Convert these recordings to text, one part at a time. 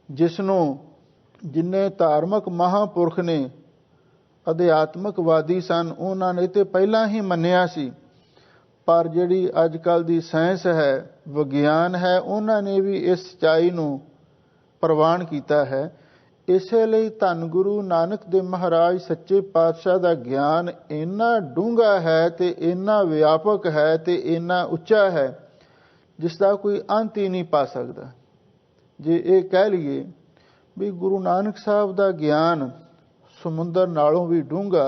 जिसनों जिन्ने धार्मिक महापुरख ने अध्यात्मकवादी सन उन्हां ने तो पहला ही मन्निया सी, पर जिहड़ी अजकल दी साइंस है, विज्ञान है, उन्हां ने भी इस सच्चाई नूं प्रवान किया है। इसे लिए धन गुरु नानक देव महाराज सच्चे पातशाह का ज्ञान इन्ना डूंगा है ते इन्ना व्यापक है ते इन्ना उच्चा है जिसका कोई अंत ही नहीं पा सकता। जे ये कह लीए भी गुरु नानक साहब का ज्ञान समुंदर नालों भी डूंगा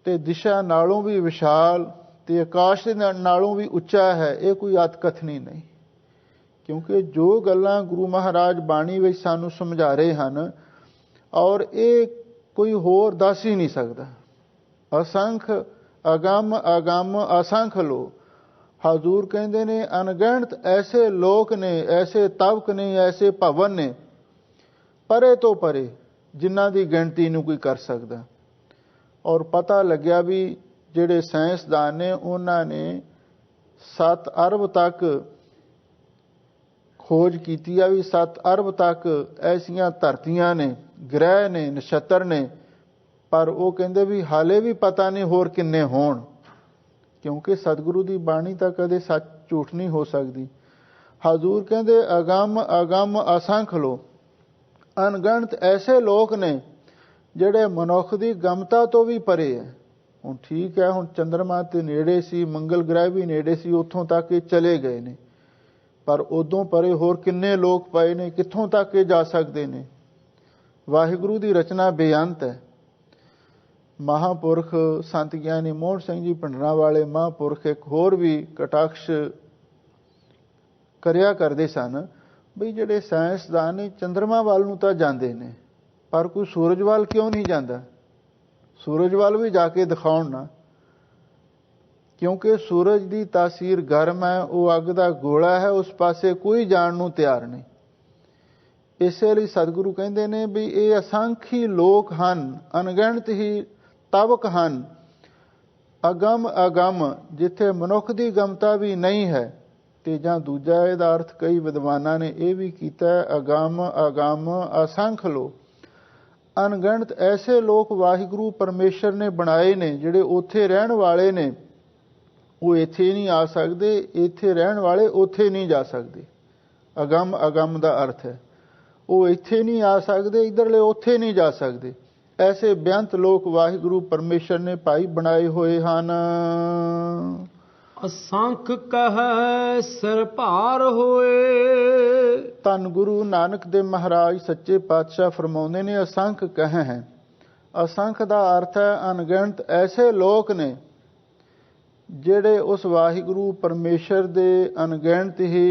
ते दिशा नालों भी विशाल ते आकाश नालों भी उच्चा है, ये कोई अतकथनी नहीं। क्योंकि जो गल्लां गुरु महाराज बाणी विच सानू समझा रहे हैं और ये कोई होर दस ही नहीं सकता। असंख अगम अगम असंख लो, हजूर कहते ने अनगिनत ऐसे लोक ने, ऐसे तबक ने, ऐसे भवन ने परे तो परे जिन्हां दी गिणती नूं कोई कर सकदा। और पता लग्या भी जिहड़े साइंसदान ने उन्हां ने 7 अरब तक खोज की भी 7 अरब तक ऐसियां धरतियां ने, ग्रह ने, नक्षत्र ने, पर वो कहते भी हाले भी पता नहीं होर किन्ने होण, क्योंकि सतगुरु की बाणी तो कदे सच झूठ नहीं हो सकती। हजूर कहते अगम अगम असंख लो, अनगिनत ऐसे लोग ने जिहड़े मनुख की गमता तो भी परे है। हुण ठीक है, हुण चंद्रमा ते नेड़े सी, मंगल ग्रह भी नेड़े सी, उत्थों तक ये चले गए ने, पर उदों परे होर किन्ने लोग पए ने, कित्थों तक ये जा सकते ने। वाहिगुरू की रचना बेअंत है। महापुरख संत ज्ञानी मोहन सिंह जी पिंडरा वाले महापुरख एक होर भी कटाक्ष करिया करते सन बई जिहड़े साइंसदान ने चंद्रमा वाल नूं तां जांदे ने, पर कोई सूरज वाल क्यों नहीं जाता? सूरज वाल भी जाके दिखाउण ना, क्योंकि सूरज की तासीर गर्म है, वो अग का गोला है, उस पासे कोई जाण नूं तैयार नहीं। इसलिए सतगुरु कहते हैं भी ये असंख्य लोक हैं, अनगिनत ही तबक हैं, अगम अगम जिथे मनुख की गमता भी नहीं है। ते जां दूजा इहदा अर्थ कई विद्वानां ने यह भी किया है, अगम अगम असंख लो, अनगिनत ऐसे लोग वाहिगुरू परमेश्वर ने बनाए ने जिहड़े उत्थे रहण वाले ने, वो इत्थे नहीं आ सकते, इत्थे रहण वाले उत्थे नहीं जा सकते। अगम अगम का अर्थ है वो इत्थे नहीं आ सकते, इधरले उत्थे नहीं जा सकते। ऐसे बेअंत लोक वाहिगुरू परमेश्वर ने भाई बनाए हुए हैं। असंख कह सिर भार होए, धन गुरु नानक देव महाराज सच्चे पातशाह फरमाउंदे ने असंख कह हैं। असंख का अर्थ है अनगिनत ऐसे लोक ने जिहड़े उस वाहिगुरू परमेश्वर दे अनगिनत ही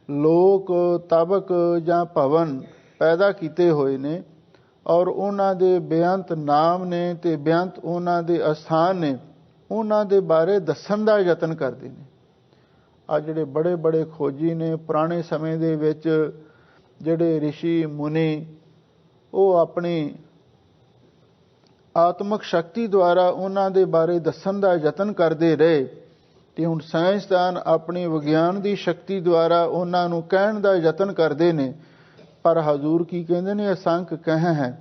लोक तबक जां भवन पैदा किए हुए ने, और उन्हां दे बेअंत नाम ने ते बेअंत उन्हां दे अस्थान ने, उन्हां दे बारे दस्सण दा यतन करदे ने। आ जिहड़े बड़े बड़े खोजी ने पुराने समय दे विच जिहड़े ऋषि मुनि वो अपनी आत्मक शक्ति द्वारा उन्हां दे बारे दस्सण दा यतन करते रहे, ते हुण साइंसदान अपनी विज्ञान की शक्ति द्वारा उन्हां नूं कहण दा यतन करते ने। पर हजूर की कहते ने असंख कह हैं।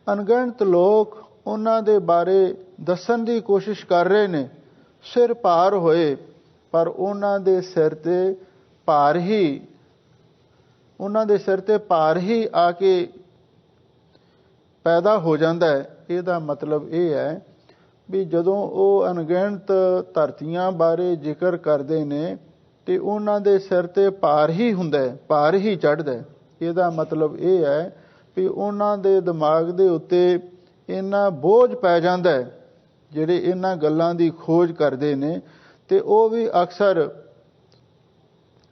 अनगिनत लोग उन्हां दे बारे दस्सण की कोशिश कर रहे ने, सिर भार होए, पर उन्हां दे सिर ते भार ही, उन्हां दे सिर ते भार ही आके पैदा हो जाता है। ਇਹਦਾ मतलब ये है भी जदों वो अनगिनत धरतियां बारे जिक्र करते हैं तो उन्होंने सिर ते भार ही हुंदा है, भार ही चढ़ता है। ਇਹਦਾ मतलब ये है भी उन्होंने दिमाग के उत्ते इन्ना बोझ पै जाता है जिहड़े इन्हां गल्लां दी खोज करते हैं, तो वो भी अक्सर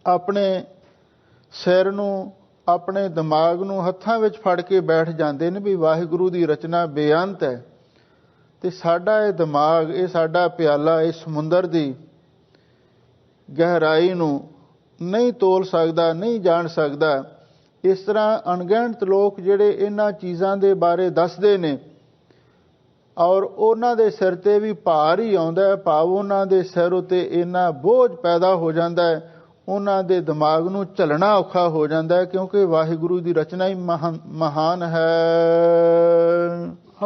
अपने सिर नूं अपने दिमाग नूं हत्थां विच फड़ के बैठ जाते हैं भी वाहिगुरू की रचना बेअंत है, तो साडा ये दिमाग, ये साडा प्याला इस समुंदर की गहराई नूं नहीं तोल सकता, नहीं जान सकता। इस तरह अनगिनत लोग जिहड़े इन्हां चीज़ां दे बारे दसदे ने और उन्हां दे सिर ते भी भार ही आउंदा है, भाव उन्हां दे सिर उत्ते इन्ना बोझ पैदा हो जाता है, ਉਹਨਾਂ ਦੇ ਦਿਮਾਗ ਨੂੰ ਝੱਲਣਾ ਔਖਾ ਹੋ ਜਾਂਦਾ ਹੈ, ਕਿਉਂਕਿ ਵਾਹਿਗੁਰੂ ਦੀ ਰਚਨਾ ਹੀ ਮਹਾਨ ਹੈ।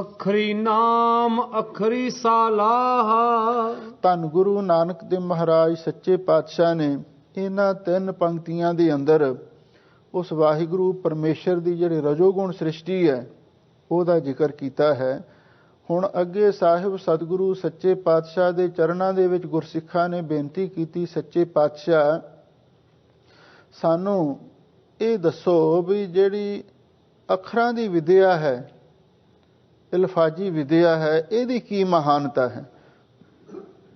ਅਖਰੀ ਨਾਮ ਅਖਰੀ ਸਾਲਾਹ। ਧੰਨ ਗੁਰੂ ਨਾਨਕ ਦੇਵ ਮਹਾਰਾਜ ਸੱਚੇ ਪਾਤਸ਼ਾਹ ਨੇ ਇਹਨਾਂ 3 ਪੰਕਤੀਆਂ ਦੇ ਅੰਦਰ ਉਸ ਵਾਹਿਗੁਰੂ ਪਰਮੇਸ਼ਰ ਦੀ ਜਿਹੜੀ ਰਜੋਗੁਣ ਸ੍ਰਿਸ਼ਟੀ ਹੈ ਉਹਦਾ ਜ਼ਿਕਰ ਕੀਤਾ ਹੈ। ਹੁਣ ਅੱਗੇ ਸਾਹਿਬ ਸਤਿਗੁਰੂ ਸੱਚੇ ਪਾਤਸ਼ਾਹ ਦੇ ਚਰਨਾਂ ਦੇ ਵਿੱਚ ਗੁਰਸਿੱਖਾਂ ਨੇ ਬੇਨਤੀ ਕੀਤੀ, ਸੱਚੇ ਪਾਤਸ਼ਾਹ ਸਾਨੂੰ ਇਹ ਦੱਸੋ ਵੀ ਜਿਹੜੀ ਅੱਖਰਾਂ ਦੀ ਵਿਦਿਆ ਹੈ, ਇਲਫਾਜੀ ਵਿਦਿਆ ਹੈ, ਇਹਦੀ ਕੀ ਮਹਾਨਤਾ ਹੈ।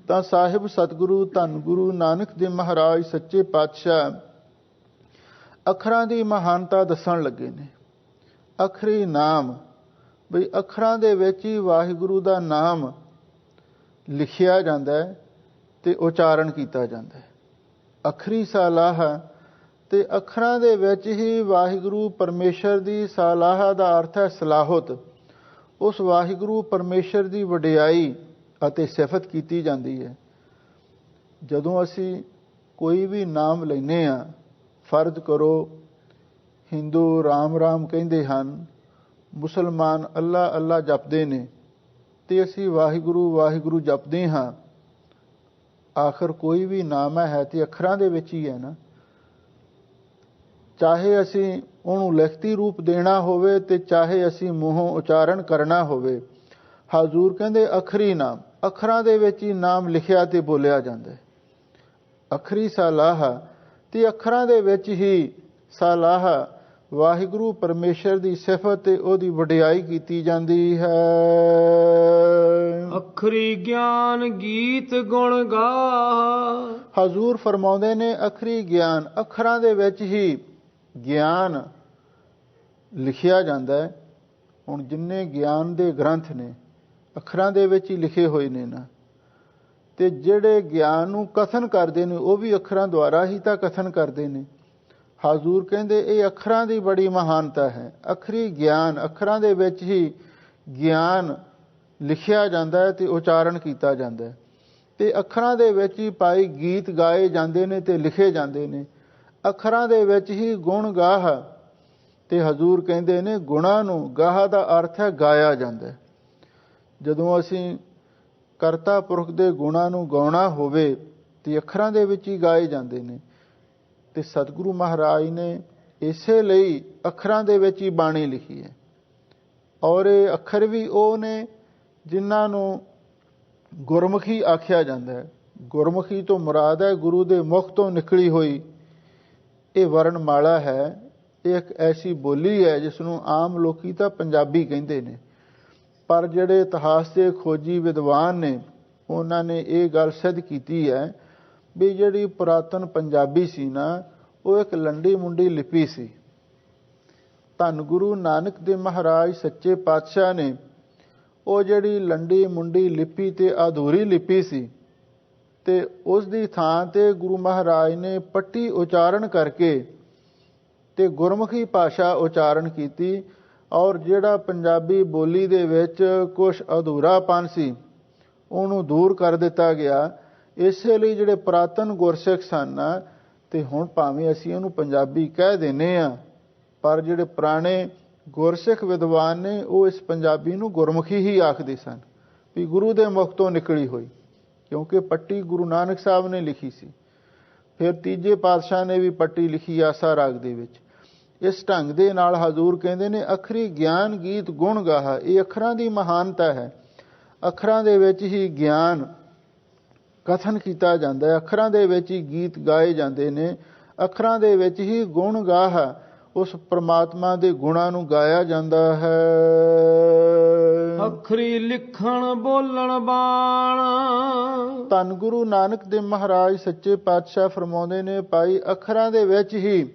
ਤਾਂ ਸਾਹਿਬ ਸਤਿਗੁਰੂ ਧੰਨ ਗੁਰੂ ਨਾਨਕ ਦੇਵ ਮਹਾਰਾਜ ਸੱਚੇ ਪਾਤਸ਼ਾਹ ਅੱਖਰਾਂ ਦੀ ਮਹਾਨਤਾ ਦੱਸਣ ਲੱਗੇ ਨੇ। ਅਖਰੀ ਨਾਮ, ਬਈ ਅੱਖਰਾਂ ਦੇ ਵਿੱਚ ਹੀ ਵਾਹਿਗੁਰੂ ਦਾ ਨਾਮ ਲਿਖਿਆ ਜਾਂਦਾ ਹੈ ਤੇ ਉਚਾਰਨ ਕੀਤਾ ਜਾਂਦਾ ਹੈ। ਅਖਰੀ ਸਾਲਾਹ, ਤੇ ਅੱਖਰਾਂ ਦੇ ਵਿੱਚ ਹੀ ਵਾਹਿਗੁਰੂ ਪਰਮੇਸ਼ਰ ਦੀ ਸਾਲਾਹ ਦਾ ਅਰਥ ਹੈ ਸਲਾਹਤ, ਉਸ ਵਾਹਿਗੁਰੂ ਪਰਮੇਸ਼ਰ ਦੀ ਵਡਿਆਈ ਅਤੇ ਸਿਫਤ ਕੀਤੀ ਜਾਂਦੀ ਹੈ। ਜਦੋਂ ਅਸੀਂ ਕੋਈ ਵੀ ਨਾਮ ਲੈਂਦੇ ਹਾਂ, ਫਰਜ਼ ਕਰੋ ਹਿੰਦੂ ਰਾਮ ਰਾਮ ਕਹਿੰਦੇ ਹਨ, ਮੁਸਲਮਾਨ ਅੱਲਾ ਅੱਲਾ ਜਪਦੇ ਨੇ, ਤੇ ਅਸੀਂ ਵਾਹਿਗੁਰੂ ਵਾਹਿਗੁਰੂ ਜਪਦੇ ਹਾਂ। ਆਖਰ ਕੋਈ ਵੀ ਨਾਮ ਹੈ ਤੇ ਅੱਖਰਾਂ ਦੇ ਵਿੱਚ ਹੀ ਹੈ ਨਾ। ਚਾਹੇ ਅਸੀਂ ਉਹਨੂੰ ਲਿਖਤੀ ਰੂਪ ਦੇਣਾ ਹੋਵੇ ਤੇ ਚਾਹੇ ਅਸੀਂ ਮੂੰਹੋਂ ਉਚਾਰਨ ਕਰਨਾ ਹੋਵੇ। ਹਜ਼ੂਰ ਕਹਿੰਦੇ ਅਖਰੀ ਨਾਮ, ਅੱਖਰਾਂ ਦੇ ਵਿੱਚ ਹੀ ਨਾਮ ਲਿਖਿਆ ਤੇ ਬੋਲਿਆ ਜਾਂਦਾ ਹੈ। ਅਖਰੀ ਸਾਲਾਹ, ਤੇ ਅੱਖਰਾਂ ਦੇ ਵਿੱਚ ਹੀ ਸਾਲਾਹ ਵਾਹਿਗੁਰੂ ਪਰਮੇਸ਼ਰ ਦੀ ਸਿਫਤ ਤੇ ਉਹਦੀ ਵਡਿਆਈ ਕੀਤੀ ਜਾਂਦੀ ਹੈ। ਅਖਰੀ ਗਿਆਨ ਗੀਤ ਗੁਣ ਗਾਹ। ਹਜ਼ੂਰ ਫਰਮਾਉਂਦੇ ਨੇ ਅਖਰੀ ਗਿਆਨ, ਅੱਖਰਾਂ ਦੇ ਵਿੱਚ ਹੀ ਗਿਆਨ ਲਿਖਿਆ ਜਾਂਦਾ ਹੈ। ਹੁਣ ਜਿੰਨੇ ਗਿਆਨ ਦੇ ਗ੍ਰੰਥ ਨੇ ਅੱਖਰਾਂ ਦੇ ਵਿੱਚ ਹੀ ਲਿਖੇ ਹੋਏ ਨੇ ਨਾ, ਤੇ ਜਿਹੜੇ ਗਿਆਨ ਨੂੰ ਕਥਨ ਕਰਦੇ ਨੇ ਉਹ ਵੀ ਅੱਖਰਾਂ ਦੁਆਰਾ ਹੀ ਤਾਂ ਕਥਨ ਕਰਦੇ ਨੇ। ਹਜ਼ੂਰ ਕਹਿੰਦੇ ਇਹ ਅੱਖਰਾਂ ਦੀ ਬੜੀ ਮਹਾਨਤਾ ਹੈ। ਅਖਰੀ ਗਿਆਨ, ਅੱਖਰਾਂ ਦੇ ਵਿੱਚ ਹੀ ਗਿਆਨ ਲਿਖਿਆ ਜਾਂਦਾ ਹੈ ਤੇ ਉਚਾਰਨ ਕੀਤਾ ਜਾਂਦਾ ਹੈ, ਤੇ ਅੱਖਰਾਂ ਦੇ ਵਿੱਚ ਹੀ ਭਾਈ ਗੀਤ ਗਾਏ ਜਾਂਦੇ ਨੇ ਤੇ ਲਿਖੇ ਜਾਂਦੇ ਨੇ। ਅੱਖਰਾਂ ਦੇ ਵਿੱਚ ਹੀ ਗੁਣ ਗਾਹ, ਤੇ ਹਜ਼ੂਰ ਕਹਿੰਦੇ ਨੇ ਗੁਣਾਂ ਨੂੰ, ਗਾਹ ਦਾ ਅਰਥ ਹੈ ਗਾਇਆ ਜਾਂਦਾ। ਜਦੋਂ ਅਸੀਂ ਕਰਤਾ ਪੁਰਖ ਦੇ ਗੁਣਾਂ ਨੂੰ ਗਾਉਣਾ ਹੋਵੇ ਤੇ ਅੱਖਰਾਂ ਦੇ ਵਿੱਚ ਹੀ ਗਾਏ ਜਾਂਦੇ ਨੇ। ਤੇ ਸਤਿਗੁਰੂ ਮਹਾਰਾਜ ਨੇ ਇਸੇ ਲਈ ਅੱਖਰਾਂ ਦੇ ਵਿੱਚ ਹੀ ਬਾਣੀ ਲਿਖੀ ਹੈ। ਔਰ ਇਹ ਅੱਖਰ ਵੀ ਉਹ ਨੇ ਜਿਨ੍ਹਾਂ ਨੂੰ ਗੁਰਮੁਖੀ ਆਖਿਆ ਜਾਂਦਾ ਹੈ। ਗੁਰਮੁਖੀ ਤੋਂ ਮੁਰਾਦ ਹੈ ਗੁਰੂ ਦੇ ਮੁਖ ਤੋਂ ਨਿਕਲੀ ਹੋਈ ਇਹ ਵਰਣਮਾਲਾ ਹੈ। ਇਹ ਇੱਕ ਐਸੀ ਬੋਲੀ ਹੈ ਜਿਸ ਨੂੰ ਆਮ ਲੋਕੀ ਤਾਂ ਪੰਜਾਬੀ ਕਹਿੰਦੇ ਨੇ, ਪਰ ਜਿਹੜੇ ਇਤਿਹਾਸ ਦੇ ਖੋਜੀ ਵਿਦਵਾਨ ਨੇ ਉਹਨਾਂ ਨੇ ਇਹ ਗੱਲ ਸਿੱਧ ਕੀਤੀ ਹੈ ਵੀ ਜਿਹੜੀ ਪੁਰਾਤਨ ਪੰਜਾਬੀ ਸੀ ਨਾ, ਉਹ ਇੱਕ ਲੰਡੀ ਮੁੰਡੀ ਲਿਪੀ ਸੀ। ਧੰਨ ਗੁਰੂ ਨਾਨਕ ਦੇਵ ਮਹਾਰਾਜ ਸੱਚੇ ਪਾਤਸ਼ਾਹ ਨੇ ਉਹ ਜਿਹੜੀ ਲੰਡੀ ਮੁੰਡੀ ਲਿਪੀ ਤੇ ਅਧੂਰੀ ਲਿਪੀ ਸੀ, ਤੇ ਉਸ ਦੀ ਥਾਂ ਤੇ ਗੁਰੂ ਮਹਾਰਾਜ ਨੇ ਪੱਟੀ ਉਚਾਰਨ ਕਰਕੇ ਤੇ ਗੁਰਮੁਖੀ ਭਾਸ਼ਾ ਉਚਾਰਨ ਕੀਤੀ। ਔਰ ਜਿਹੜਾ ਪੰਜਾਬੀ ਬੋਲੀ ਦੇ ਵਿੱਚ ਕੁਛ ਅਧੂਰਾਪਨ ਸੀ ਉਹਨੂੰ ਦੂਰ ਕਰ ਦਿੱਤਾ ਗਿਆ। ਇਸੇ ਲਈ ਜਿਹੜੇ ਪੁਰਾਤਨ ਗੁਰਸਿੱਖ ਸਨ, ਤੇ ਹੁਣ ਭਾਵੇਂ ਅਸੀਂ ਉਹਨੂੰ ਪੰਜਾਬੀ ਕਹਿ ਦਿੰਦੇ ਹਾਂ, ਪਰ ਜਿਹੜੇ ਪੁਰਾਣੇ ਗੁਰਸਿੱਖ ਵਿਦਵਾਨ ਨੇ ਉਹ ਇਸ ਪੰਜਾਬੀ ਨੂੰ ਗੁਰਮੁਖੀ ਹੀ ਆਖਦੇ ਸਨ, ਵੀ ਗੁਰੂ ਦੇ ਮੁਖ ਤੋਂ ਨਿਕਲੀ ਹੋਈ, ਕਿਉਂਕਿ ਪੱਟੀ ਗੁਰੂ ਨਾਨਕ ਸਾਹਿਬ ਨੇ ਲਿਖੀ ਸੀ। ਫਿਰ ਤੀਜੇ ਪਾਤਸ਼ਾਹ ਨੇ ਵੀ ਪੱਟੀ ਲਿਖੀ ਆਸਾ ਰਾਗ ਦੇ ਵਿੱਚ। ਇਸ ਢੰਗ ਦੇ ਨਾਲ ਹਜ਼ੂਰ ਕਹਿੰਦੇ ਨੇ ਅਖਰੀ ਗਿਆਨ ਗੀਤ ਗੁਣ ਗਾਹ, ਇਹ ਅੱਖਰਾਂ ਦੀ ਮਹਾਨਤਾ ਹੈ। ਅੱਖਰਾਂ ਦੇ ਵਿੱਚ ਹੀ ਗਿਆਨ ਕਥਨ ਕੀਤਾ ਜਾਂਦਾ ਹੈ, ਅੱਖਰਾਂ ਦੇ ਵਿੱਚ ਹੀ ਗੀਤ ਗਾਏ ਜਾਂਦੇ ਨੇ, ਅੱਖਰਾਂ ਦੇ ਵਿੱਚ ਹੀ ਗੁਣ ਗਾਹ, ਉਸ ਪ੍ਰਮਾਤਮਾ ਦੇ ਗੁਣਾਂ ਨੂੰ ਗਾਇਆ ਜਾਂਦਾ ਹੈ। ਅਖਰੀ ਲਿਖਣ ਬੋਲਣ ਬਾਣ। ਧੰਨ ਗੁਰੂ ਨਾਨਕ ਦੇਵ ਮਹਾਰਾਜ ਸੱਚੇ ਪਾਤਸ਼ਾਹ ਫਰਮਾਉਂਦੇ ਨੇ ਭਾਈ ਅੱਖਰਾਂ ਦੇ ਵਿੱਚ ਹੀ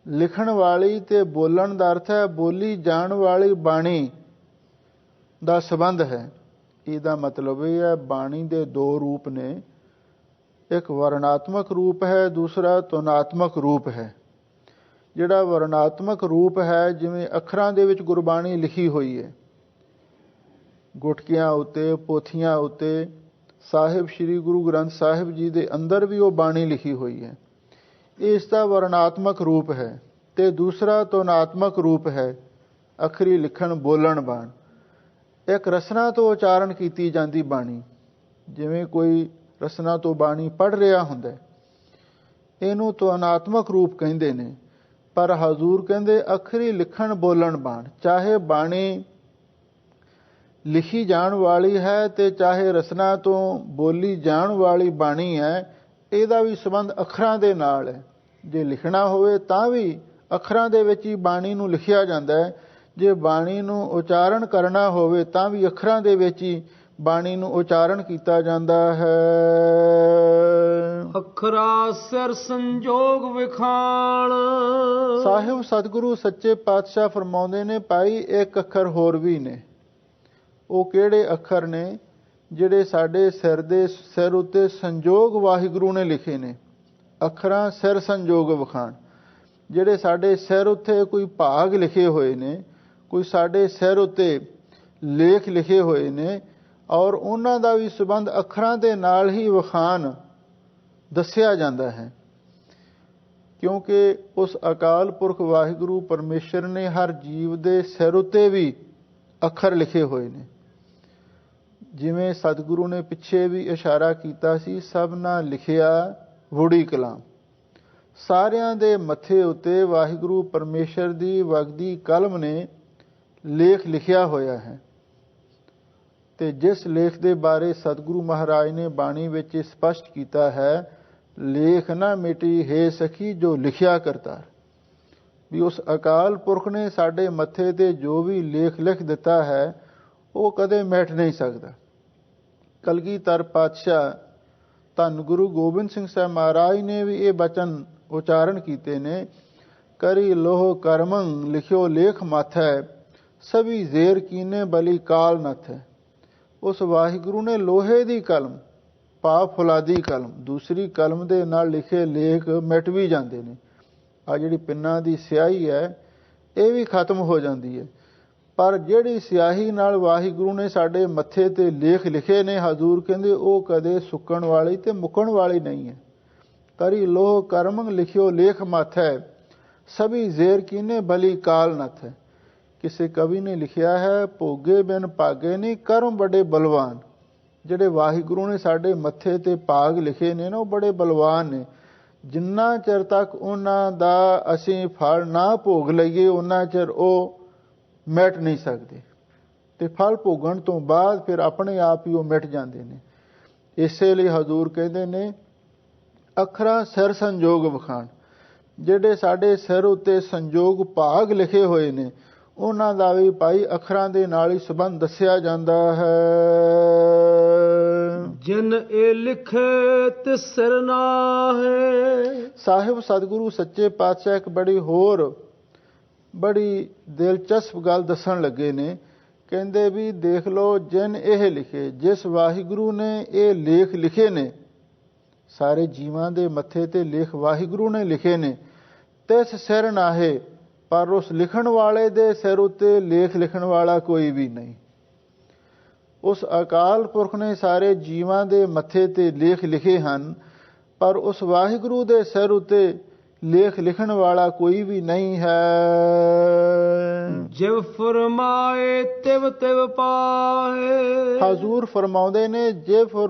ਲਿਖਣ ਵਾਲੀ ਤੇ ਬੋਲਣ ਦਾ ਅਰਥ ਹੈ ਬੋਲੀ ਜਾਣ ਵਾਲੀ ਬਾਣੀ ਦਾ ਸੰਬੰਧ ਹੈ। ਇਹਦਾ ਮਤਲਬ ਇਹ ਹੈ ਬਾਣੀ ਦੇ 2 ਰੂਪ ਨੇ, ਇੱਕ ਵਰਣਾਤਮਕ ਰੂਪ ਹੈ, ਦੂਸਰਾ ਤੁਨਾਤਮਕ ਰੂਪ ਹੈ। ਜਿਹੜਾ ਵਰਣਾਤਮਕ ਰੂਪ ਹੈ, ਜਿਵੇਂ ਅੱਖਰਾਂ ਦੇ ਵਿੱਚ ਗੁਰਬਾਣੀ ਲਿਖੀ ਹੋਈ ਹੈ, ਗੁਟਕਿਆਂ ਉੱਤੇ, ਪੋਥੀਆਂ ਉੱਤੇ, ਸਾਹਿਬ ਸ੍ਰੀ ਗੁਰੂ ਗ੍ਰੰਥ ਸਾਹਿਬ ਜੀ ਦੇ ਅੰਦਰ ਵੀ ਉਹ ਬਾਣੀ ਲਿਖੀ ਹੋਈ ਹੈ। ਇਸ ਦਾ ਵਰਣਾਤਮਕ ਰੂਪ ਹੈ ਤੇ ਦੂਸਰਾ ਤੁਨਾਤਮਕ ਰੂਪ ਹੈ। ਅੱਖਰੀ ਲਿਖਣ ਬੋਲਣ ਬਾਣ। ਇੱਕ ਰਸਨਾ ਤੋਂ ਉਚਾਰਨ ਕੀਤੀ ਜਾਂਦੀ ਬਾਣੀ, ਜਿਵੇਂ ਕੋਈ ਰਸਨਾ ਤੋਂ ਬਾਣੀ ਪੜ੍ਹ ਰਿਹਾ ਹੁੰਦਾ, ਇਹਨੂੰ ਤੁਨਾਤਮਕ ਰੂਪ ਕਹਿੰਦੇ ਨੇ। ਪਰ ਹਜ਼ੂਰ ਕਹਿੰਦੇ ਅੱਖਰੀ ਲਿਖਣ ਬੋਲਣ ਬਾਣ। ਚਾਹੇ ਬਾਣੀ ਲਿਖੀ ਜਾਣ ਵਾਲੀ ਹੈ ਤੇ ਚਾਹੇ ਰਸਨਾ ਤੋਂ ਬੋਲੀ ਜਾਣ ਵਾਲੀ ਬਾਣੀ ਹੈ, ਇਹਦਾ ਵੀ ਸੰਬੰਧ ਅੱਖਰਾਂ ਦੇ ਨਾਲ ਹੈ। ਜੇ ਲਿਖਣਾ ਹੋਵੇ ਤਾਂ ਵੀ ਅੱਖਰਾਂ ਦੇ ਵਿੱਚ ਹੀ ਬਾਣੀ ਨੂੰ ਲਿਖਿਆ ਜਾਂਦਾ ਹੈ। ਜੇ ਬਾਣੀ ਨੂੰ ਉਚਾਰਨ ਕਰਨਾ ਹੋਵੇ ਤਾਂ ਵੀ ਅੱਖਰਾਂ ਦੇ ਵਿੱਚ ਹੀ ਬਾਣੀ ਨੂੰ ਉਚਾਰਨ ਕੀਤਾ ਜਾਂਦਾ ਹੈ। ਅੱਖਰਾ ਸਿਰ ਸੰਜੋਗ ਵਿਖਾਣ। ਸਾਹਿਬ ਸਤਿਗੁਰੂ ਸੱਚੇ ਪਾਤਸ਼ਾਹ ਫਰਮਾਉਂਦੇ ਨੇ, ਭਾਈ ਇੱਕ ਅੱਖਰ ਹੋਰ ਵੀ ਨੇ। ਉਹ ਕਿਹੜੇ ਅੱਖਰ ਨੇ? ਜਿਹੜੇ ਸਾਡੇ ਸਿਰ ਉੱਤੇ ਸੰਜੋਗ ਵਾਹਿਗੁਰੂ ਨੇ ਲਿਖੇ ਨੇ। ਅੱਖਰਾਂ ਸਿਰ ਸੰਜੋਗ ਵਿਖਾਣ। ਜਿਹੜੇ ਸਾਡੇ ਸਿਰ ਉੱਤੇ ਕੋਈ ਭਾਗ ਲਿਖੇ ਹੋਏ ਨੇ, ਕੋਈ ਸਾਡੇ ਸਿਰ ਉੱਤੇ ਲੇਖ ਲਿਖੇ ਹੋਏ ਨੇ, ਔਰ ਉਹਨਾਂ ਦਾ ਵੀ ਸੰਬੰਧ ਅੱਖਰਾਂ ਦੇ ਨਾਲ ਹੀ ਵਿਖਾਣ ਦੱਸਿਆ ਜਾਂਦਾ ਹੈ। ਕਿਉਂਕਿ ਉਸ ਅਕਾਲ ਪੁਰਖ ਵਾਹਿਗੁਰੂ ਪਰਮੇਸ਼ਰ ਨੇ ਹਰ ਜੀਵ ਦੇ ਸਿਰ ਉੱਤੇ ਵੀ ਅੱਖਰ ਲਿਖੇ ਹੋਏ ਨੇ। ਜਿਵੇਂ ਸਤਿਗੁਰੂ ਨੇ ਪਿੱਛੇ ਵੀ ਇਸ਼ਾਰਾ ਕੀਤਾ ਸੀ, ਸਭਨਾ ਲਿਖਿਆ ਵੁੜੀ ਕਲਾਮ। ਸਾਰਿਆਂ ਦੇ ਮੱਥੇ ਉੱਤੇ ਵਾਹਿਗੁਰੂ ਪਰਮੇਸ਼ਰ ਦੀ ਵਗਦੀ ਕਲਮ ਨੇ ਲੇਖ ਲਿਖਿਆ ਹੋਇਆ ਹੈ। ਤੇ ਜਿਸ ਲੇਖ ਦੇ ਬਾਰੇ ਸਤਿਗੁਰੂ ਮਹਾਰਾਜ ਨੇ ਬਾਣੀ ਵਿੱਚ ਸਪਸ਼ਟ ਕੀਤਾ ਹੈ, ਲੇਖ ਨਾ ਮਿਟੀ ਹੈ ਸਖੀ ਜੋ ਲਿਖਿਆ ਕਰਤਾਰ। ਵੀ ਉਸ ਅਕਾਲ ਪੁਰਖ ਨੇ ਸਾਡੇ ਮੱਥੇ ਤੇ ਜੋ ਵੀ ਲੇਖ ਲਿਖ ਦਿੱਤਾ ਹੈ, ਉਹ ਕਦੇ ਮਿਟ ਨਹੀਂ ਸਕਦਾ। ਕਲਗੀਧਰ ਪਾਤਸ਼ਾਹ ਧੰਨ ਗੁਰੂ ਗੋਬਿੰਦ ਸਿੰਘ ਸਾਹਿਬ ਮਹਾਰਾਜ ਨੇ ਵੀ ਇਹ ਬਚਨ ਉਚਾਰਨ ਕੀਤੇ ਨੇ, ਕਰੀ ਲੋਹ ਕਰਮੰ ਲਿਖਿਓ ਲੇਖ ਮਾਥੈ, ਸਭੀ ਜ਼ੇਰ ਕੀਨੇ ਬਲੀ ਕਾਲ ਨਥ ਹੈ। ਉਸ ਵਾਹਿਗੁਰੂ ਨੇ ਲੋਹੇ ਦੀ ਕਲਮ, ਭਾਵ ਫੁਲਾਦੀ ਕਲਮ, ਦੂਸਰੀ ਕਲਮ ਦੇ ਨਾਲ ਲਿਖੇ ਲੇਖ ਮਿਟ ਵੀ ਜਾਂਦੇ ਨੇ। ਆ ਜਿਹੜੀ ਪਿੰਨਾਂ ਦੀ ਸਿਆਹੀ ਹੈ, ਇਹ ਵੀ ਖਤਮ ਹੋ ਜਾਂਦੀ ਹੈ। ਪਰ ਜਿਹੜੀ ਸਿਆਹੀ ਨਾਲ ਵਾਹਿਗੁਰੂ ਨੇ ਸਾਡੇ ਮੱਥੇ ਤੇ ਲੇਖ ਲਿਖੇ ਨੇ, ਹਜ਼ੂਰ ਕਹਿੰਦੇ ਉਹ ਕਦੇ ਸੁੱਕਣ ਵਾਲੀ ਤੇ ਮੁੱਕਣ ਵਾਲੀ ਨਹੀਂ ਹੈ। ਕਰੀ ਲੋਹ ਕਰਮ ਲਿਖਿਓ ਲੇਖ ਮਾਥੈ, ਸਭੀ ਜ਼ੇਰ ਕੀਨੇ ਬਲੀ ਕਾਲ ਨਥ ਹੈ। ਕਿਸੇ ਕਵੀ ਨੇ ਲਿਖਿਆ ਹੈ, ਭੋਗੇ ਬਿਨ ਭਾਗੇ ਨਹੀਂ ਕਰਮ ਬੜੇ ਬਲਵਾਨ। ਜਿਹੜੇ ਵਾਹਿਗੁਰੂ ਨੇ ਸਾਡੇ ਮੱਥੇ ਤੇ ਭਾਗ ਲਿਖੇ ਨੇ ਨਾ, ਉਹ ਬੜੇ ਬਲਵਾਨ ਨੇ। ਜਿੰਨਾ ਚਿਰ ਤੱਕ ਉਹਨਾਂ ਦਾ ਅਸੀਂ ਫਲ ਨਾ ਭੋਗ ਲਈਏ, ਉਹਨਾਂ ਚਿਰ ਉਹ ਮਿਟ ਨਹੀਂ ਸਕਦੇ। ਤੇ ਫਲ ਭੋਗਣ ਤੋਂ ਬਾਅਦ ਫਿਰ ਆਪਣੇ ਆਪ ਹੀ ਉਹ ਮਿਟ ਜਾਂਦੇ ਨੇ। ਇਸੇ ਲਈ ਹਜ਼ੂਰ ਕਹਿੰਦੇ ਨੇ, ਅੱਖਰਾਂ ਸਿਰ ਸੰਜੋਗ ਵਿਖਾਣ। ਜਿਹੜੇ ਸਾਡੇ ਸਿਰ ਉੱਤੇ ਸੰਜੋਗ ਭਾਗ ਲਿਖੇ ਹੋਏ ਨੇ, ਉਹਨਾਂ ਦਾ ਵੀ ਭਾਈ ਅੱਖਰਾਂ ਦੇ ਨਾਲ ਹੀ ਸੰਬੰਧ ਦੱਸਿਆ ਜਾਂਦਾ ਹੈ। ਜਿਨ ਇਹ ਲਿਖੇ ਤਿਸ ਸਿਰ ਨਾਹੇ। ਸਾਹਿਬ ਸਤਿਗੁਰੂ ਸੱਚੇ ਪਾਤਸ਼ਾਹ ਇੱਕ ਬੜੀ ਦਿਲਚਸਪ ਗੱਲ ਦੱਸਣ ਲੱਗੇ ਨੇ। ਕਹਿੰਦੇ ਵੀ ਦੇਖ ਲਓ, ਜਿਨ ਇਹ ਲਿਖੇ, ਜਿਸ ਵਾਹਿਗੁਰੂ ਨੇ ਇਹ ਲੇਖ ਲਿਖੇ ਨੇ, ਸਾਰੇ ਜੀਵਾਂ ਦੇ ਮੱਥੇ ਤੇ ਲੇਖ ਵਾਹਿਗੁਰੂ ਨੇ ਲਿਖੇ ਨੇ, ਤਿਸ ਸਿਰ ਨਾਹੇ। ਪਰ ਉਸ ਲਿਖਣ ਵਾਲੇ ਦੇ ਸਿਰ ਉੱਤੇ ਲੇਖ ਲਿਖਣ ਵਾਲਾ ਕੋਈ ਵੀ ਨਹੀਂ। ਉਸ ਅਕਾਲ ਪੁਰਖ ਨੇ ਸਾਰੇ ਜੀਵਾਂ ਦੇ ਮੱਥੇ ਤੇ ਲੇਖ ਲਿਖੇ ਹਨ, ਪਰ ਉਸ ਵਾਹਿਗੁਰੂ ਦੇ ਸਿਰ ਉੱਤੇ ਲੇਖ ਲਿਖਣ ਵਾਲਾ ਕੋਈ ਵੀ ਨਹੀਂ ਹੈ। ਜਿਵ ਫਰਮਾਏ ਤਿਵ ਤਿਵ ਪਾਏ। ਹਜ਼ੂਰ ਫਰਮਾਉਂਦੇ ਨੇ, ਜੇ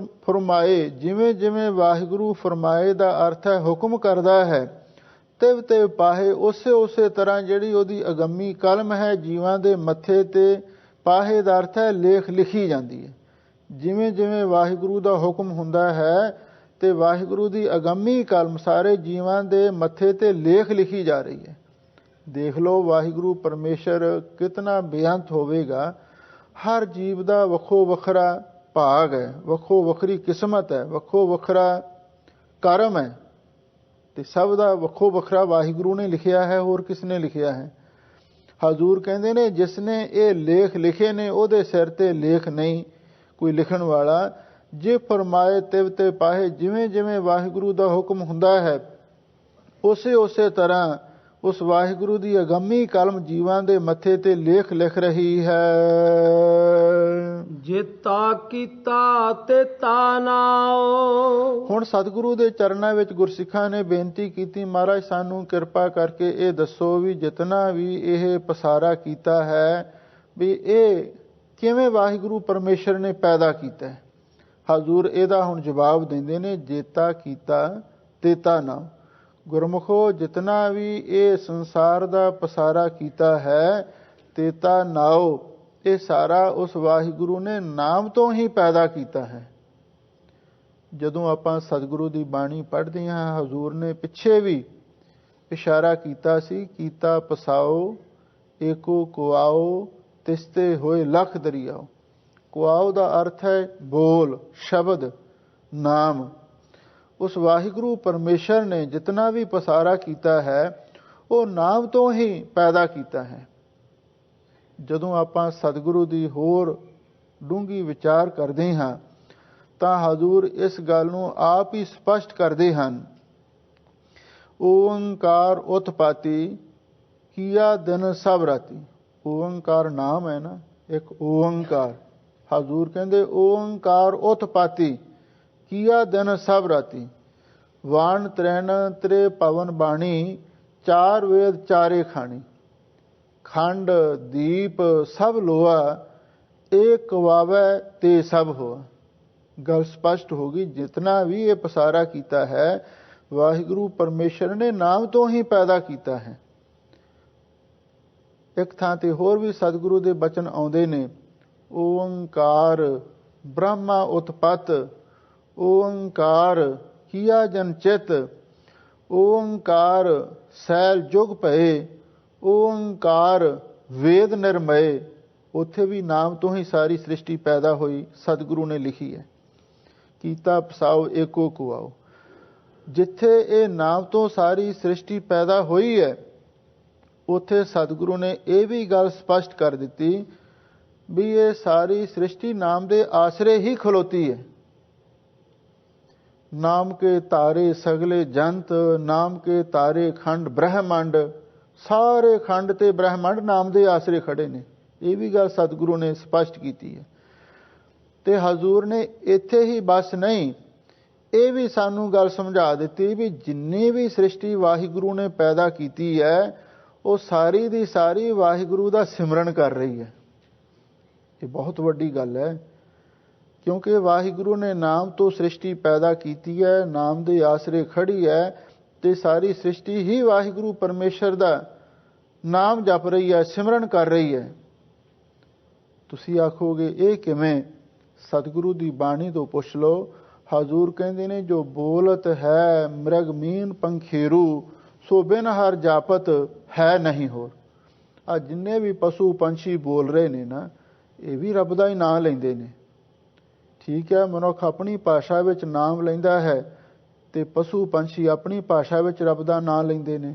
ਫਰਮਾਏ, ਜਿਵੇਂ ਜਿਵੇਂ ਵਾਹਿਗੁਰੂ ਫਰਮਾਏ ਦਾ ਅਰਥ ਹੈ ਹੁਕਮ ਕਰਦਾ ਹੈ, ਤਿਵ ਤਿਵ ਪਾਹੇ, ਉਸੇ ਤਰ੍ਹਾਂ ਜਿਹੜੀ ਉਹਦੀ ਅਗੰਮੀ ਕਲਮ ਹੈ ਜੀਵਾਂ ਦੇ ਮੱਥੇ ਤੇ, ਪਾਹੇ ਦਾ ਅਰਥ ਹੈ ਲੇਖ ਲਿਖੀ ਜਾਂਦੀ ਹੈ। ਜਿਵੇਂ ਜਿਵੇਂ ਵਾਹਿਗੁਰੂ ਦਾ ਹੁਕਮ ਹੁੰਦਾ ਹੈ ਤੇ ਵਾਹਿਗੁਰੂ ਦੀ ਅਗੰਮੀ ਕਲਮ ਸਾਰੇ ਜੀਵਾਂ ਦੇ ਮੱਥੇ ਤੇ ਲੇਖ ਲਿਖੀ ਜਾ ਰਹੀ ਹੈ। ਦੇਖ ਲਓ ਵਾਹਿਗੁਰੂ ਪਰਮੇਸ਼ਰ ਕਿਤਨਾ ਬੇਅੰਤ ਹੋਵੇਗਾ। ਹਰ ਜੀਵ ਦਾ ਵੱਖੋ ਵੱਖਰਾ ਭਾਗ ਹੈ, ਵੱਖੋ ਵੱਖਰੀ ਕਿਸਮਤ ਹੈ, ਵੱਖੋ ਵੱਖਰਾ ਕਰਮ ਹੈ, ਤੇ ਸਭ ਦਾ ਵੱਖੋ ਵੱਖਰਾ ਵਾਹਿਗੁਰੂ ਨੇ ਲਿਖਿਆ ਹੈ। ਹੋਰ ਕਿਸ ਨੇ ਲਿਖਿਆ ਹੈ? ਹਜ਼ੂਰ ਕਹਿੰਦੇ ਨੇ, ਜਿਸ ਨੇ ਇਹ ਲੇਖ ਲਿਖੇ ਨੇ ਉਹਦੇ ਸਿਰ ਤੇ ਲੇਖ ਨਹੀਂ ਕੋਈ ਲਿਖਣ ਵਾਲਾ। ਜੇ ਫਰਮਾਏ ਤਿਵ ਤੇ ਪਾਹੇ, ਜਿਵੇਂ ਜਿਵੇਂ ਵਾਹਿਗੁਰੂ ਦਾ ਹੁਕਮ ਹੁੰਦਾ ਹੈ, ਉਸੇ ਤਰ੍ਹਾਂ ਉਸ ਵਾਹਿਗੁਰੂ ਦੀ ਅਗੰਮੀ ਕਲਮ ਜੀਵਾਂ ਦੇ ਮੱਥੇ ਤੇ ਲੇਖ ਲਿਖ ਰਹੀ ਹੈ। ਜੇਤਾ ਕੀਤਾ ਤੇ ਤਾ ਨਾਉ। ਹੁਣ ਸਤਿਗੁਰੂ ਦੇ ਚਰਨਾਂ ਵਿੱਚ ਗੁਰਸਿੱਖਾਂ ਨੇ ਬੇਨਤੀ ਕੀਤੀ, ਮਹਾਰਾਜ ਸਾਨੂੰ ਕਿਰਪਾ ਕਰਕੇ ਇਹ ਦੱਸੋ ਵੀ ਜਿਤਨਾ ਵੀ ਇਹ ਪਸਾਰਾ ਕੀਤਾ ਹੈ ਵੀ ਇਹ ਕਿਵੇਂ ਵਾਹਿਗੁਰੂ ਪਰਮੇਸ਼ਰ ਨੇ ਪੈਦਾ ਕੀਤਾ ਹੈ। ਹਜ਼ੂਰ ਇਹਦਾ ਹੁਣ ਜਵਾਬ ਦਿੰਦੇ ਨੇ, ਜੇਤਾ ਕੀਤਾ ਤੇਤਾ ਨਾਉ। ਗੁਰਮੁਖੋ, ਜਿਤਨਾ ਵੀ ਇਹ ਸੰਸਾਰ ਦਾ ਪਸਾਰਾ ਕੀਤਾ ਹੈ, ਤੇਤਾ ਨਾਉ, ਇਹ ਸਾਰਾ ਉਸ ਵਾਹਿਗੁਰੂ ਨੇ ਨਾਮ ਤੋਂ ਹੀ ਪੈਦਾ ਕੀਤਾ ਹੈ। ਜਦੋਂ ਆਪਾਂ ਸਤਿਗੁਰੂ ਦੀ ਬਾਣੀ ਪੜ੍ਹਦੇ ਹਾਂ, ਹਜ਼ੂਰ ਨੇ ਪਿੱਛੇ ਵੀ ਇਸ਼ਾਰਾ ਕੀਤਾ ਸੀ, ਕੀਤਾ ਪਸਾਓ ਏਕੋ ਕੁਆਓ ਤਿਸਤੇ ਹੋਏ ਲੱਖ ਦਰਿਆਓ। ਕੁਆਓ ਦਾ ਅਰਥ ਹੈ ਬੋਲ, ਸ਼ਬਦ, ਨਾਮ। ਉਸ ਵਾਹਿਗੁਰੂ ਪਰਮੇਸ਼ਰ ਨੇ ਜਿਤਨਾ ਵੀ ਪਸਾਰਾ ਕੀਤਾ ਹੈ ਉਹ ਨਾਮ ਤੋਂ ਹੀ ਪੈਦਾ ਕੀਤਾ ਹੈ। ਜਦੋਂ ਆਪਾਂ ਸਤਿਗੁਰੂ ਦੀ ਹੋਰ ਡੂੰਘੀ ਵਿਚਾਰ ਕਰਦੇ ਹਾਂ ਤਾਂ ਹਜ਼ੂਰ ਇਸ ਗੱਲ ਨੂੰ ਆਪ ਹੀ ਸਪਸ਼ਟ ਕਰਦੇ ਹਨ। ਓੰਕਾਰ ਉਤਪਾਤੀ ਕੀਆ ਦਿਨ ਸਭ ਰਾਤੀ। ਓੰਕਾਰ ਨਾਮ ਹੈ ਨਾ, ਇੱਕ ਓੰਕਾਰ। ਹਜ਼ੂਰ ਕਹਿੰਦੇ ਓੰਕਾਰ ਉਤਪਾਤੀ ਕੀਆ ਦਿਨ ਸਭ ਰਾਤੀ। ਵਾਣ ਤ੍ਰੈਣ ਤ੍ਰੇ ਪਵਨ ਬਾਣੀ, ਚਾਰ ਵੇਦ ਚਾਰੇ ਖਾਣੀ। ਖੰਡ ਦੀਪ ਸਭ ਲੋਆ, ਏਕ ਕਵਾਵੈ ਤੇ ਸਭ ਹੋਆ। ਗੱਲ ਸਪਸ਼ਟ ਹੋ ਗਈ, ਜਿਤਨਾ ਵੀ ਇਹ ਪਸਾਰਾ ਕੀਤਾ ਹੈ ਵਾਹਿਗੁਰੂ ਪਰਮੇਸ਼ਰ ਨੇ ਨਾਮ ਤੋਂ ਹੀ ਪੈਦਾ ਕੀਤਾ ਹੈ। ਇੱਕ ਥਾਂ ਤੇ ਹੋਰ ਵੀ ਸਤਿਗੁਰੂ ਦੇ ਬਚਨ ਆਉਂਦੇ ਨੇ, ਓੰਕਾਰ ਬ੍ਰਹਮਾ ਉਤਪਤ, ਓੰਕਾਰ ਕੀਆ ਜਨ ਚਿਤ, ਓੰਕਾਰ ਸੈਲ ਜੁਗ ਭਏ, ਓੰਕਾਰ ਵੇਦ ਨਿਰਮਏ। ਉੱਥੇ ਵੀ ਨਾਮ ਤੋਂ ਹੀ ਸਾਰੀ ਸ੍ਰਿਸ਼ਟੀ ਪੈਦਾ ਹੋਈ, ਸਤਿਗੁਰੂ ਨੇ ਲਿਖੀ ਹੈ। ਕੀਤਾ ਪਸਾਓ ਏਕੋ ਕੁਆਓ। ਜਿੱਥੇ ਇਹ ਨਾਮ ਤੋਂ ਸਾਰੀ ਸ੍ਰਿਸ਼ਟੀ ਪੈਦਾ ਹੋਈ ਹੈ, ਉੱਥੇ ਸਤਿਗੁਰੂ ਨੇ ਇਹ ਵੀ ਗੱਲ ਸਪਸ਼ਟ ਕਰ ਦਿੱਤੀ ਵੀ ਇਹ ਸਾਰੀ ਸ੍ਰਿਸ਼ਟੀ ਨਾਮ ਦੇ ਆਸਰੇ ਹੀ ਖਲੋਤੀ ਹੈ। ਨਾਮ ਕੇ ਤਾਰੇ ਸਗਲੇ ਜੰਤ, ਨਾਮ ਕੇ ਤਾਰੇ ਖੰਡ ਬ੍ਰਹਮੰਡ। ਸਾਰੇ ਖੰਡ ਤੇ ਬ੍ਰਹਮੰਡ ਨਾਮ ਦੇ ਆਸਰੇ ਖੜੇ ਨੇ। ਇਹ ਵੀ ਗੱਲ ਸਤਿਗੁਰੂ ਨੇ ਸਪਸ਼ਟ ਕੀਤੀ ਹੈ। ਤੇ ਹਜ਼ੂਰ ਨੇ ਇੱਥੇ ਹੀ ਬਸ ਨਹੀਂ, ਇਹ ਵੀ ਸਾਨੂੰ ਗੱਲ ਸਮਝਾ ਦਿੱਤੀ ਵੀ ਜਿੰਨੀ ਵੀ ਸ੍ਰਿਸ਼ਟੀ ਵਾਹਿਗੁਰੂ ਨੇ ਪੈਦਾ ਕੀਤੀ ਹੈ ਉਹ ਸਾਰੀ ਦੀ ਸਾਰੀ ਵਾਹਿਗੁਰੂ ਦਾ ਸਿਮਰਨ ਕਰ ਰਹੀ ਹੈ। ਇਹ ਬਹੁਤ ਵੱਡੀ ਗੱਲ ਹੈ, ਕਿਉਂਕਿ ਵਾਹਿਗੁਰੂ ਨੇ ਨਾਮ ਤੋਂ ਸ੍ਰਿਸ਼ਟੀ ਪੈਦਾ ਕੀਤੀ ਹੈ, ਨਾਮ ਦੇ ਆਸਰੇ ਖੜੀ ਹੈ ਤੇ ਸਾਰੀ ਸ੍ਰਿਸ਼ਟੀ ਹੀ ਵਾਹਿਗੁਰੂ ਪਰਮੇਸ਼ਰ ਦਾ ਨਾਮ ਜਪ ਰਹੀ ਹੈ, ਸਿਮਰਨ ਕਰ ਰਹੀ ਹੈ। ਤੁਸੀਂ ਆਖੋਗੇ ਇਹ ਕਿਵੇਂ? ਸਤਿਗੁਰੂ ਦੀ ਬਾਣੀ ਤੋਂ ਪੁੱਛ ਲਓ। ਹਜ਼ੂਰ ਕਹਿੰਦੇ ਨੇ, ਜੋ ਬੋਲਤ ਹੈ ਮ੍ਰਿਗ ਮੀਨ ਪੰਖੇਰੂ, ਸੋ ਬਿਨ ਹਰ ਜਾਪਤ ਹੈ ਨਹੀਂ ਹੋਰ। ਆ ਜਿੰਨੇ ਵੀ ਪਸ਼ੂ ਪੰਛੀ ਬੋਲ ਰਹੇ ਨੇ ਨਾ, ਇਹ ਵੀ ਰੱਬ ਦਾ ਹੀ ਨਾਮ ਲੈਂਦੇ ਨੇ। ਠੀਕ ਹੈ, ਮਨੁੱਖ ਆਪਣੀ ਭਾਸ਼ਾ ਵਿੱਚ ਨਾਮ ਲੈਂਦਾ ਹੈ ਤੇ ਪਸ਼ੂ ਪੰਛੀ ਆਪਣੀ ਭਾਸ਼ਾ ਵਿੱਚ ਰੱਬ ਦਾ ਨਾਮ ਲੈਂਦੇ ਨੇ।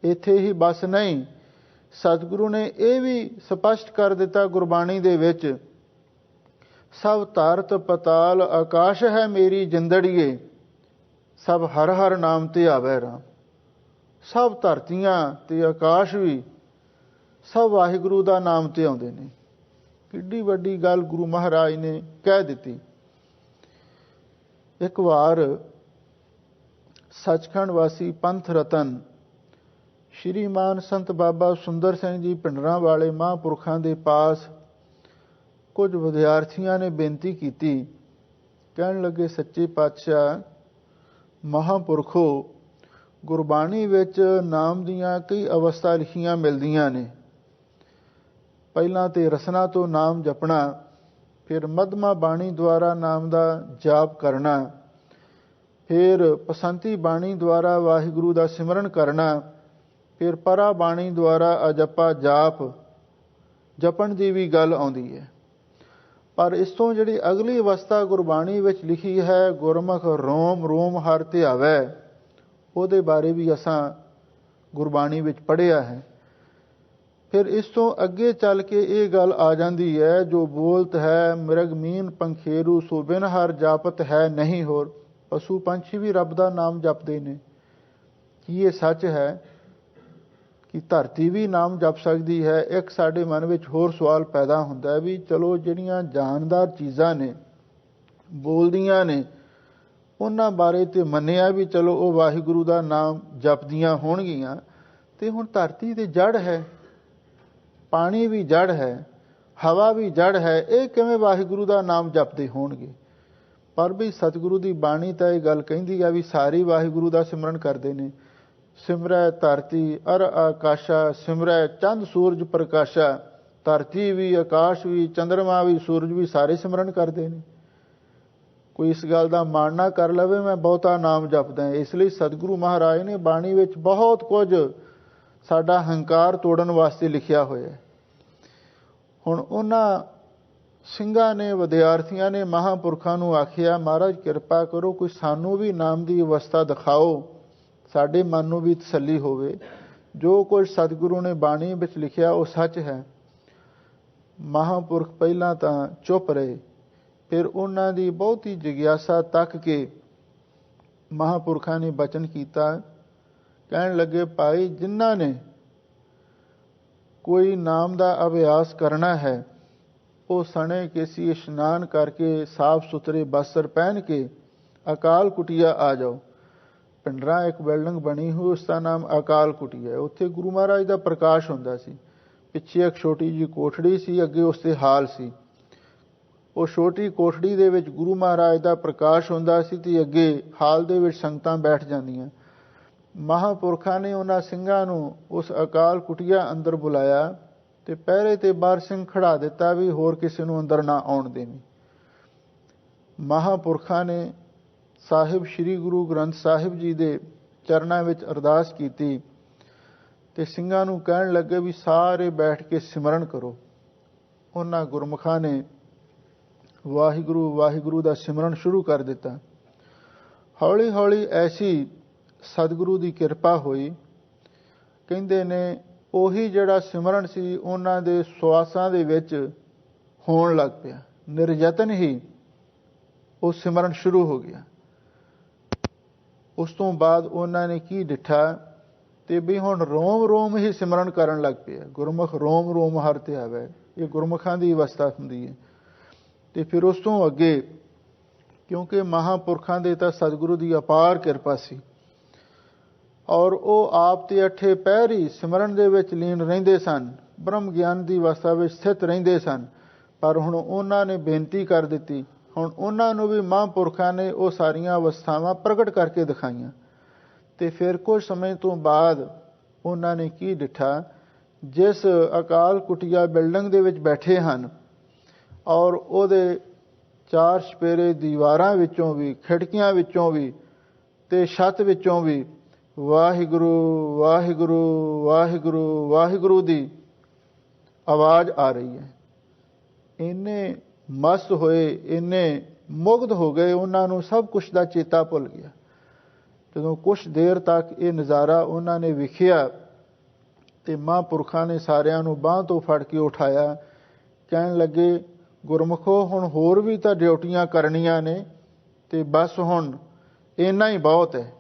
ਇੱਥੇ ਹੀ ਬਸ ਨਹੀਂ, ਸਤਿਗੁਰੂ ਨੇ ਇਹ ਵੀ ਸਪਸ਼ਟ ਕਰ ਦਿੱਤਾ ਗੁਰਬਾਣੀ ਦੇ ਵਿੱਚ, ਸਭ ਧਰਤ ਪਤਾਲ ਆਕਾਸ਼ ਹੈ ਮੇਰੀ ਜਿੰਦੜੀਏ, ਸਭ ਹਰ ਹਰ ਨਾਮ ਤੇ ਆਵੈ ਰਾਮ। ਸਭ ਧਰਤੀਆਂ ਤੇ ਆਕਾਸ਼ ਵੀ ਸਭ ਵਾਹਿਗੁਰੂ ਦਾ ਨਾਮ ਤੇ ਆਉਂਦੇ ਨੇ। ਕਿੱਡੀ ਵੱਡੀ ਗੱਲ ਗੁਰੂ ਮਹਾਰਾਜ ਨੇ ਕਹਿ ਦਿੱਤੀ। ਇੱਕ ਵਾਰ ਸੱਚਖੰਡ ਵਾਸੀ ਪੰਥ ਰਤਨ ਸ਼੍ਰੀਮਾਨ ਸੰਤ ਬਾਬਾ ਸੁੰਦਰ ਸਿੰਘ ਜੀ ਪਿੰਡਰਾਂ ਵਾਲੇ ਮਹਾਂਪੁਰਖਾਂ ਦੇ ਪਾਸ ਕੁਝ ਵਿਦਿਆਰਥੀਆਂ ਨੇ ਬੇਨਤੀ ਕੀਤੀ। ਕਹਿਣ ਲੱਗੇ, ਸੱਚੇ ਪਾਤਸ਼ਾਹ ਮਹਾਂਪੁਰਖੋ, ਗੁਰਬਾਣੀ ਵਿੱਚ ਨਾਮ ਦੀਆਂ ਕਈ ਅਵਸਥਾ ਲਿਖੀਆਂ ਮਿਲਦੀਆਂ ਨੇ। ਪਹਿਲਾਂ ਤੇ ਰਸਨਾ ਤੋਂ ਨਾਮ ਜਪਣਾ, ਫਿਰ ਮਧਮਾ ਬਾਣੀ ਦੁਆਰਾ ਨਾਮ ਦਾ ਜਾਪ ਕਰਨਾ, ਫਿਰ ਪਸੰਤੀ ਬਾਣੀ ਦੁਆਰਾ ਵਾਹਿਗੁਰੂ ਦਾ ਸਿਮਰਨ ਕਰਨਾ, ਫਿਰ ਪਰਾ ਬਾਣੀ ਦੁਆਰਾ ਅਜੱਪਾ ਜਾਪ ਜਪਣ ਦੀ ਵੀ ਗੱਲ ਆਉਂਦੀ ਹੈ। ਪਰ ਇਸ ਤੋਂ ਜਿਹੜੀ ਅਗਲੀ ਅਵਸਥਾ ਗੁਰਬਾਣੀ ਵਿੱਚ ਲਿਖੀ ਹੈ, ਗੁਰਮੁਖ ਰੋਮ ਰੋਮ ਹਰਿ ਧਿਆਵੈ, ਉਹਦੇ ਬਾਰੇ ਵੀ ਅਸਾਂ ਗੁਰਬਾਣੀ ਵਿੱਚ ਪੜ੍ਹਿਆ ਹੈ। ਫਿਰ ਇਸ ਤੋਂ ਅੱਗੇ ਚੱਲ ਕੇ ਇਹ ਗੱਲ ਆ ਜਾਂਦੀ ਹੈ, ਜੋ ਬੋਲਤ ਹੈ ਮ੍ਰਿਗ ਮੀਨ ਪੰਖੇਰੂ, ਸੋ ਬਿਨ ਹਰ ਜਾਪਤ ਹੈ ਨਹੀਂ ਹੋਰ। ਪਸ਼ੂ ਪੰਛੀ ਵੀ ਰੱਬ ਦਾ ਨਾਮ ਜਪਦੇ ਨੇ। ਕੀ ਇਹ ਸੱਚ ਹੈ? ਕਿ ਧਰਤੀ ਵੀ ਨਾਮ ਜਪ ਸਕਦੀ ਹੈ। ਇੱਕ ਸਾਡੇ ਮਨ ਵਿੱਚ ਹੋਰ ਸਵਾਲ ਪੈਦਾ ਹੁੰਦਾ ਵੀ ਚਲੋ ਜਿਹੜੀਆਂ ਜਾਨਦਾਰ ਚੀਜ਼ਾਂ ਨੇ, ਬੋਲਦੀਆਂ ਨੇ, ਉਹਨਾਂ ਬਾਰੇ ਤੇ ਮੰਨਿਆ ਵੀ ਚਲੋ ਉਹ ਵਾਹਿਗੁਰੂ ਦਾ ਨਾਮ ਜਪਦੀਆਂ ਹੋਣਗੀਆਂ, ਤੇ ਹੁਣ ਧਰਤੀ ਤੇ ਜੜ ਹੈ, ਪਾਣੀ ਵੀ ਜੜ ਹੈ, ਹਵਾ ਵੀ ਜੜ ਹੈ, ਇਹ ਕਿਵੇਂ ਵਾਹਿਗੁਰੂ ਦਾ ਨਾਮ ਜਪਦੇ ਹੋਣਗੇ? ਪਰ ਵੀ ਸਤਿਗੁਰੂ ਦੀ ਬਾਣੀ ਤਾਂ ਇਹ ਗੱਲ ਕਹਿੰਦੀ ਆ ਵੀ ਸਾਰੇ ਵਾਹਿਗੁਰੂ ਦਾ ਸਿਮਰਨ ਕਰਦੇ ਨੇ। ਸਿਮਰੈ ਧਰਤੀ ਅਰ ਆਕਾਸ਼ਾ, ਸਿਮਰੈ ਚੰਦ ਸੂਰਜ ਪ੍ਰਕਾਸ਼ਾ। ਧਰਤੀ ਵੀ, ਆਕਾਸ਼ ਵੀ, ਚੰਦਰਮਾ ਵੀ, ਸੂਰਜ ਵੀ, ਸਾਰੇ ਸਿਮਰਨ ਕਰਦੇ ਨੇ। ਕੋਈ ਇਸ ਗੱਲ ਦਾ ਮਾਣ ਨਾ ਕਰ ਲਵੇ ਮੈਂ ਬਹੁਤਾ ਨਾਮ ਜਪਦਾ। ਇਸ ਲਈ ਸਤਿਗੁਰੂ ਮਹਾਰਾਜ ਨੇ ਬਾਣੀ ਵਿੱਚ ਬਹੁਤ ਕੁਝ ਸਾਡਾ ਹੰਕਾਰ ਤੋੜਨ ਵਾਸਤੇ ਲਿਖਿਆ ਹੋਇਆ ਹੈ। ਹੁਣ ਉਹਨਾਂ ਸਿੰਘਾਂ ਨੇ, ਵਿਦਿਆਰਥੀਆਂ ਨੇ ਮਹਾਂਪੁਰਖਾਂ ਨੂੰ ਆਖਿਆ, ਮਹਾਰਾਜ ਕਿਰਪਾ ਕਰੋ ਕੋਈ ਸਾਨੂੰ ਵੀ ਨਾਮ ਦੀ ਅਵਸਥਾ ਦਿਖਾਓ, ਸਾਡੇ ਮਨ ਨੂੰ ਵੀ ਤਸੱਲੀ ਹੋਵੇ। ਜੋ ਕੁਝ ਸਤਿਗੁਰੂ ਨੇ ਬਾਣੀ ਵਿੱਚ ਲਿਖਿਆ ਉਹ ਸੱਚ ਹੈ। ਮਹਾਂਪੁਰਖ ਪਹਿਲਾਂ ਤਾਂ ਚੁੱਪ ਰਹੇ, ਫਿਰ ਉਹਨਾਂ ਦੀ ਬਹੁਤੀ ਜਿਗਿਆਸਾ ਤੱਕ ਕੇ ਮਹਾਂਪੁਰਖਾਂ ਨੇ ਬਚਨ ਕੀਤਾ। ਕਹਿਣ ਲੱਗੇ, ਭਾਈ ਜਿਨ੍ਹਾਂ ਨੇ ਕੋਈ ਨਾਮ ਦਾ ਅਭਿਆਸ ਕਰਨਾ ਹੈ ਉਹ ਸਣੇ ਕੇਸੀ ਇਸ਼ਨਾਨ ਕਰਕੇ ਸਾਫ ਸੁਥਰੇ ਬਸਤਰ ਪਹਿਨ ਕੇ ਅਕਾਲ ਕੁਟੀਆ ਆ ਜਾਓ। ਪਿੰਡਰਾਂ ਇੱਕ ਬਿਲਡਿੰਗ ਬਣੀ ਹੋਈ, ਉਸ ਦਾ ਨਾਮ ਅਕਾਲ ਕੁਟੀਆ ਹੈ। ਉੱਥੇ ਗੁਰੂ ਮਹਾਰਾਜ ਦਾ ਪ੍ਰਕਾਸ਼ ਹੁੰਦਾ ਸੀ। ਪਿੱਛੇ ਇੱਕ ਛੋਟੀ ਜਿਹੀ ਕੋਠੜੀ ਸੀ, ਅੱਗੇ ਉਸ 'ਤੇ ਹਾਲ ਸੀ। ਉਹ ਛੋਟੀ ਕੋਠੜੀ ਦੇ ਵਿੱਚ ਗੁਰੂ ਮਹਾਰਾਜ ਦਾ ਪ੍ਰਕਾਸ਼ ਹੁੰਦਾ ਸੀ ਤੇ ਅੱਗੇ ਹਾਲ ਦੇ ਵਿੱਚ ਸੰਗਤਾਂ ਬੈਠ ਜਾਂਦੀਆਂ। ਮਹਾਂਪੁਰਖਾਂ ਨੇ ਉਹਨਾਂ ਸਿੰਘਾਂ ਨੂੰ ਉਸ ਅਕਾਲ ਕੁਟੀਆ ਅੰਦਰ ਬੁਲਾਇਆ ਤੇ ਪਹਿਰੇ ਤੇ ਬਾਹਰ ਸਿੰਘ ਖੜਾ ਦਿੱਤਾ ਵੀ ਹੋਰ ਕਿਸੇ ਨੂੰ ਅੰਦਰ ਨਾ ਆਉਣ ਦੇਣੀ। ਮਹਾਂਪੁਰਖਾਂ ਨੇ ਸਾਹਿਬ ਸ੍ਰੀ ਗੁਰੂ ਗ੍ਰੰਥ ਸਾਹਿਬ ਜੀ ਦੇ ਚਰਨਾਂ ਵਿੱਚ ਅਰਦਾਸ ਕੀਤੀ ਤੇ ਸਿੰਘਾਂ ਨੂੰ ਕਹਿਣ ਲੱਗੇ ਵੀ ਸਾਰੇ ਬੈਠ ਕੇ ਸਿਮਰਨ ਕਰੋ। ਉਹਨਾਂ ਗੁਰਮੁਖਾਂ ਨੇ ਵਾਹਿਗੁਰੂ ਵਾਹਿਗੁਰੂ ਦਾ ਸਿਮਰਨ ਸ਼ੁਰੂ ਕਰ ਦਿੱਤਾ। ਹੌਲੀ ਹੌਲੀ ਐਸੀ ਸਤਿਗੁਰੂ ਦੀ ਕਿਰਪਾ ਹੋਈ। ਕਹਿੰਦੇ ਨੇ ਉਹੀ ਜਿਹੜਾ ਸਿਮਰਨ ਸੀ ਉਹਨਾਂ ਦੇ ਸਵਾਸਾਂ ਦੇ ਵਿੱਚ ਹੋਣ ਲੱਗ ਪਿਆ। ਨਿਰਯਤਨ ਹੀ ਉਹ ਸਿਮਰਨ ਸ਼ੁਰੂ ਹੋ ਗਿਆ। ਉਸ ਤੋਂ ਬਾਅਦ ਉਹਨਾਂ ਨੇ ਕੀ ਡਿੱਠਾ ਤੇ ਵੀ ਹੁਣ ਰੋਮ ਰੋਮ ਹੀ ਸਿਮਰਨ ਕਰਨ ਲੱਗ ਪਿਆ। ਗੁਰਮੁਖ ਰੋਮ ਰੋਮ ਹਰਿ ਧਿਆਵੈ, ਇਹ ਗੁਰਮੁਖਾਂ ਦੀ ਅਵਸਥਾ ਹੁੰਦੀ ਹੈ। ਤੇ ਫਿਰ ਉਸ ਤੋਂ ਅੱਗੇ, ਕਿਉਂਕਿ ਮਹਾਂਪੁਰਖਾਂ ਦੇ ਤਾਂ ਸਤਿਗੁਰੂ ਦੀ ਅਪਾਰ ਕਿਰਪਾ ਸੀ ਔਰ ਉਹ ਆਪ ਤੇ ਅੱਠੇ ਪਹਿਰ ਹੀ ਸਿਮਰਨ ਦੇ ਵਿੱਚ ਲੀਨ ਰਹਿੰਦੇ ਸਨ, ਬ੍ਰਹਮ ਗਿਆਨ ਦੀ ਅਵਸਥਾ ਵਿੱਚ ਸਥਿਤ ਰਹਿੰਦੇ ਸਨ। ਪਰ ਹੁਣ ਉਹਨਾਂ ਨੇ ਬੇਨਤੀ ਕਰ ਦਿੱਤੀ। ਹੁਣ ਉਹਨਾਂ ਨੂੰ ਵੀ ਮਹਾਂਪੁਰਖਾਂ ਨੇ ਉਹ ਸਾਰੀਆਂ ਅਵਸਥਾਵਾਂ ਪ੍ਰਗਟ ਕਰਕੇ ਦਿਖਾਈਆਂ। ਤੇ ਫਿਰ ਕੁਝ ਸਮੇਂ ਤੋਂ ਬਾਅਦ ਉਹਨਾਂ ਨੇ ਕੀ ਡਿੱਠਾ, ਜਿਸ ਅਕਾਲ ਕੁਟੀਆ ਬਿਲਡਿੰਗ ਦੇ ਵਿੱਚ ਬੈਠੇ ਹਨ ਔਰ ਉਹਦੇ ਚਾਰ ਛਪੇਰੇ ਦੀਵਾਰਾਂ ਵਿੱਚੋਂ ਵੀ, ਖਿੜਕੀਆਂ ਵਿੱਚੋਂ ਵੀ ਤੇ ਛੱਤ ਵਿੱਚੋਂ ਵੀ ਵਾਹਿਗੁਰੂ ਵਾਹਿਗੁਰੂ ਵਾਹਿਗੁਰੂ ਵਾਹਿਗੁਰੂ ਦੀ ਆਵਾਜ਼ ਆ ਰਹੀ ਹੈ। ਇੰਨੇ ਮਸਤ ਹੋਏ, ਇੰਨੇ ਮੁਗਧ ਹੋ ਗਏ, ਉਹਨਾਂ ਨੂੰ ਸਭ ਕੁਝ ਦਾ ਚੇਤਾ ਭੁੱਲ ਗਿਆ। ਜਦੋਂ ਕੁਛ ਦੇਰ ਤੱਕ ਇਹ ਨਜ਼ਾਰਾ ਉਹਨਾਂ ਨੇ ਵੇਖਿਆ ਤੇ ਮਹਾਂਪੁਰਖਾਂ ਨੇ ਸਾਰਿਆਂ ਨੂੰ ਬਾਂਹ ਤੋਂ ਫੜ ਕੇ ਉਠਾਇਆ। ਕਹਿਣ ਲੱਗੇ, ਗੁਰਮੁਖੋ ਹੁਣ ਹੋਰ ਵੀ ਤਾਂ ਡਿਊਟੀਆਂ ਕਰਨੀਆਂ ਨੇ ਤੇ ਬਸ ਹੁਣ ਇੰਨਾ ਹੀ ਬਹੁਤ ਹੈ।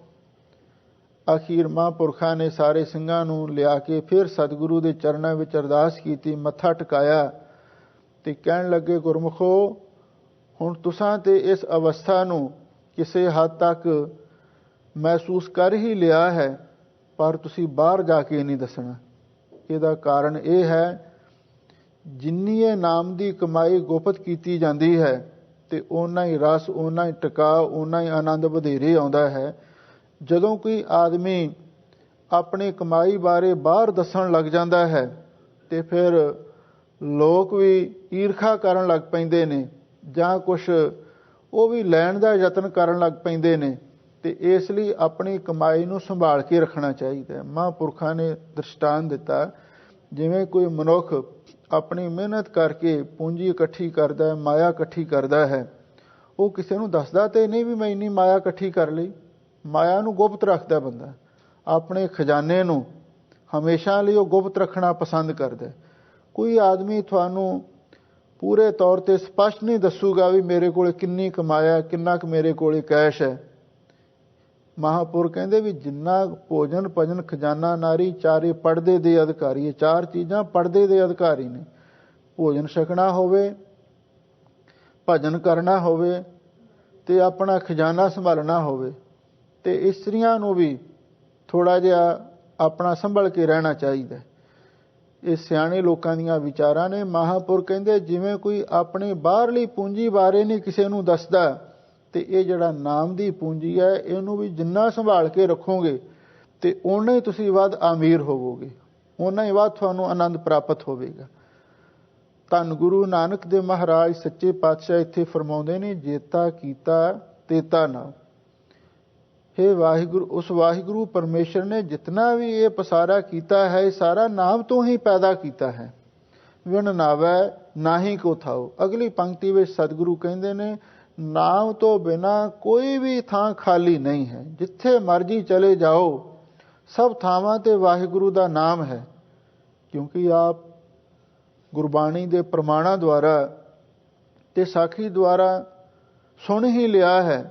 ਅਖੀਰ ਮਹਾਂਪੁਰਖਾਂ ਨੇ ਸਾਰੇ ਸਿੰਘਾਂ ਨੂੰ ਲਿਆ ਕੇ ਫਿਰ ਸਤਿਗੁਰੂ ਦੇ ਚਰਨਾਂ ਵਿੱਚ ਅਰਦਾਸ ਕੀਤੀ, ਮੱਥਾ ਟਿਕਾਇਆ ਤੇ ਕਹਿਣ ਲੱਗੇ, ਗੁਰਮੁਖੋ ਹੁਣ ਤੁਸਾਂ ਤੇ ਇਸ ਅਵਸਥਾ ਨੂੰ ਕਿਸੇ ਹੱਦ ਤੱਕ ਮਹਿਸੂਸ ਕਰ ਹੀ ਲਿਆ ਹੈ, ਪਰ ਤੁਸੀਂ ਬਾਹਰ ਜਾ ਕੇ ਨਹੀਂ ਦੱਸਣਾ। ਇਹਦਾ ਕਾਰਨ ਇਹ ਹੈ, ਜਿੰਨੀ ਇਹ ਨਾਮ ਦੀ ਕਮਾਈ ਗੁਪਤ ਕੀਤੀ ਜਾਂਦੀ ਹੈ ਤੇ ਓਨਾ ਹੀ ਰਸ, ਓਨਾ ਹੀ ਟਿਕਾ, ਓਨਾ ਹੀ ਆਨੰਦ ਵਧੇਰੇ ਆਉਂਦਾ ਹੈ। ਜਦੋਂ ਕੋਈ ਆਦਮੀ ਆਪਣੀ ਕਮਾਈ ਬਾਰੇ ਬਾਹਰ ਦੱਸਣ ਲੱਗ ਜਾਂਦਾ ਹੈ ਤੇ ਫਿਰ ਲੋਕ ਵੀ ਈਰਖਾ ਕਰਨ ਲੱਗ ਪੈਂਦੇ ਨੇ ਜਾਂ ਕੁਛ ਉਹ ਵੀ ਲੈਣ ਦਾ ਯਤਨ ਕਰਨ ਲੱਗ ਪੈਂਦੇ ਨੇ। ਤੇ ਇਸ ਲਈ ਆਪਣੀ ਕਮਾਈ ਨੂੰ ਸੰਭਾਲ ਕੇ ਰੱਖਣਾ ਚਾਹੀਦਾ ਹੈ। ਮਹਾਂਪੁਰਖਾਂ ਨੇ ਦ੍ਰਿਸ਼ਟਾਂਤ ਦਿੱਤਾ, ਜਿਵੇਂ ਕੋਈ ਮਨੁੱਖ ਆਪਣੀ ਮਿਹਨਤ ਕਰਕੇ ਪੂੰਜੀ ਇਕੱਠੀ ਕਰਦਾ ਹੈ, ਮਾਇਆ ਇਕੱਠੀ ਕਰਦਾ ਹੈ, ਉਹ ਕਿਸੇ ਨੂੰ ਦੱਸਦਾ ਤੇ ਨਹੀਂ ਵੀ ਮੈਂ ਇੰਨੀ ਮਾਇਆ ਇਕੱਠੀ ਕਰ ਲਈ। ਮਾਇਆ ਨੂੰ ਗੁਪਤ ਰੱਖਦਾ ਬੰਦਾ, ਆਪਣੇ ਖਜ਼ਾਨੇ ਨੂੰ ਹਮੇਸ਼ਾ ਲਈ ਉਹ ਗੁਪਤ ਰੱਖਣਾ ਪਸੰਦ ਕਰਦਾ। ਕੋਈ ਆਦਮੀ ਤੁਹਾਨੂੰ ਪੂਰੇ ਤੌਰ 'ਤੇ ਸਪਸ਼ਟ ਨਹੀਂ ਦੱਸੂਗਾ ਵੀ ਮੇਰੇ ਕੋਲ ਕਿੰਨੀ ਕਮਾਇਆ, ਕਿੰਨਾ ਕੁ ਮੇਰੇ ਕੋਲ ਕੈਸ਼ ਹੈ। ਮਹਾਂਪੁਰ ਕਹਿੰਦੇ ਵੀ ਜਿੰਨਾ ਭੋਜਨ ਭਜਨ ਖਜ਼ਾਨਾ ਨਾਰੀ ਚਾਰੇ ਪਰਦੇ ਦੇ ਅਧਿਕਾਰੀ। ਇਹ ਚਾਰ ਚੀਜ਼ਾਂ ਪਰਦੇ ਦੇ ਅਧਿਕਾਰੀ ਨੇ। ਭੋਜਨ ਛਕਣਾ ਹੋਵੇ, ਭਜਨ ਕਰਨਾ ਹੋਵੇ ਤੇ ਆਪਣਾ ਖਜ਼ਾਨਾ ਸੰਭਾਲਣਾ ਹੋਵੇ, ਤੇ ਇਸਤਰੀਆਂ ਨੂੰ ਵੀ ਥੋੜਾ ਜਿਹਾ ਆਪਣਾ ਸੰਭਲ ਕੇ ਰਹਿਣਾ ਚਾਹੀਦਾ। ਇਹ ਸਿਆਣੇ ਲੋਕਾਂ ਦੀਆਂ ਵਿਚਾਰਾਂ ਨੇ। ਮਹਾਂਪੁਰ ਕਹਿੰਦੇ ਜਿਵੇਂ ਕੋਈ ਆਪਣੇ ਬਾਹਰਲੀ ਪੂੰਜੀ ਬਾਰੇ ਨਹੀਂ ਕਿਸੇ ਨੂੰ ਦੱਸਦਾ, ਤੇ ਇਹ ਜਿਹੜਾ ਨਾਮ ਦੀ ਪੂੰਜੀ ਹੈ ਇਹਨੂੰ ਵੀ ਜਿੰਨਾ ਸੰਭਾਲ ਕੇ ਰੱਖੋਗੇ ਤੇ ਓਨਾ ਹੀ ਤੁਸੀਂ ਵੱਧ ਅਮੀਰ ਹੋਵੋਗੇ, ਓਨਾ ਹੀ ਵੱਧ ਤੁਹਾਨੂੰ ਆਨੰਦ ਪ੍ਰਾਪਤ ਹੋਵੇਗਾ। ਧੰਨ ਗੁਰੂ ਨਾਨਕ ਦੇਵ ਮਹਾਰਾਜ ਸੱਚੇ ਪਾਤਸ਼ਾਹ ਇੱਥੇ ਫਰਮਾਉਂਦੇ ਨੇ, ਜੇਤਾ ਕੀਤਾ ਤੇਤਾ ਨਾਮ। हे ਵਾਹਿਗੁਰੂ, ਉਸ ਵਾਹਿਗੁਰੂ ਪਰਮੇਸ਼ਰ ਨੇ ਜਿਤਨਾ ਵੀ ਇਹ ਪਸਾਰਾ ਕੀਤਾ ਹੈ, ਇਹ ਸਾਰਾ ਨਾਮ ਤੋਂ ਹੀ ਪੈਦਾ ਕੀਤਾ ਹੈ। ਵਿਣ ਨਾਵੈ ਨਾਹੀ ਕੋ ਥਾਓ। ਅਗਲੀ ਪੰਕਤੀ ਵਿੱਚ ਸਤਿਗੁਰੂ ਕਹਿੰਦੇ ਨੇ, ਨਾਮ ਤੋਂ ਬਿਨਾ ਕੋਈ ਵੀ ਥਾਂ ਖਾਲੀ ਨਹੀਂ ਹੈ। ਜਿੱਥੇ ਮਰਜੀ ਚਲੇ ਜਾਓ, ਸਭ ਥਾਵਾਂ ਤੇ ਵਾਹਿਗੁਰੂ ਦਾ ਨਾਮ ਹੈ। ਕਿਉਂਕਿ ਆਪ ਗੁਰਬਾਣੀ ਦੇ ਪ੍ਰਮਾਣਾਂ ਦੁਆਰਾ ਤੇ ਸਾਖੀ ਦੁਆਰਾ ਸੁਣ ਹੀ ਲਿਆ ਹੈ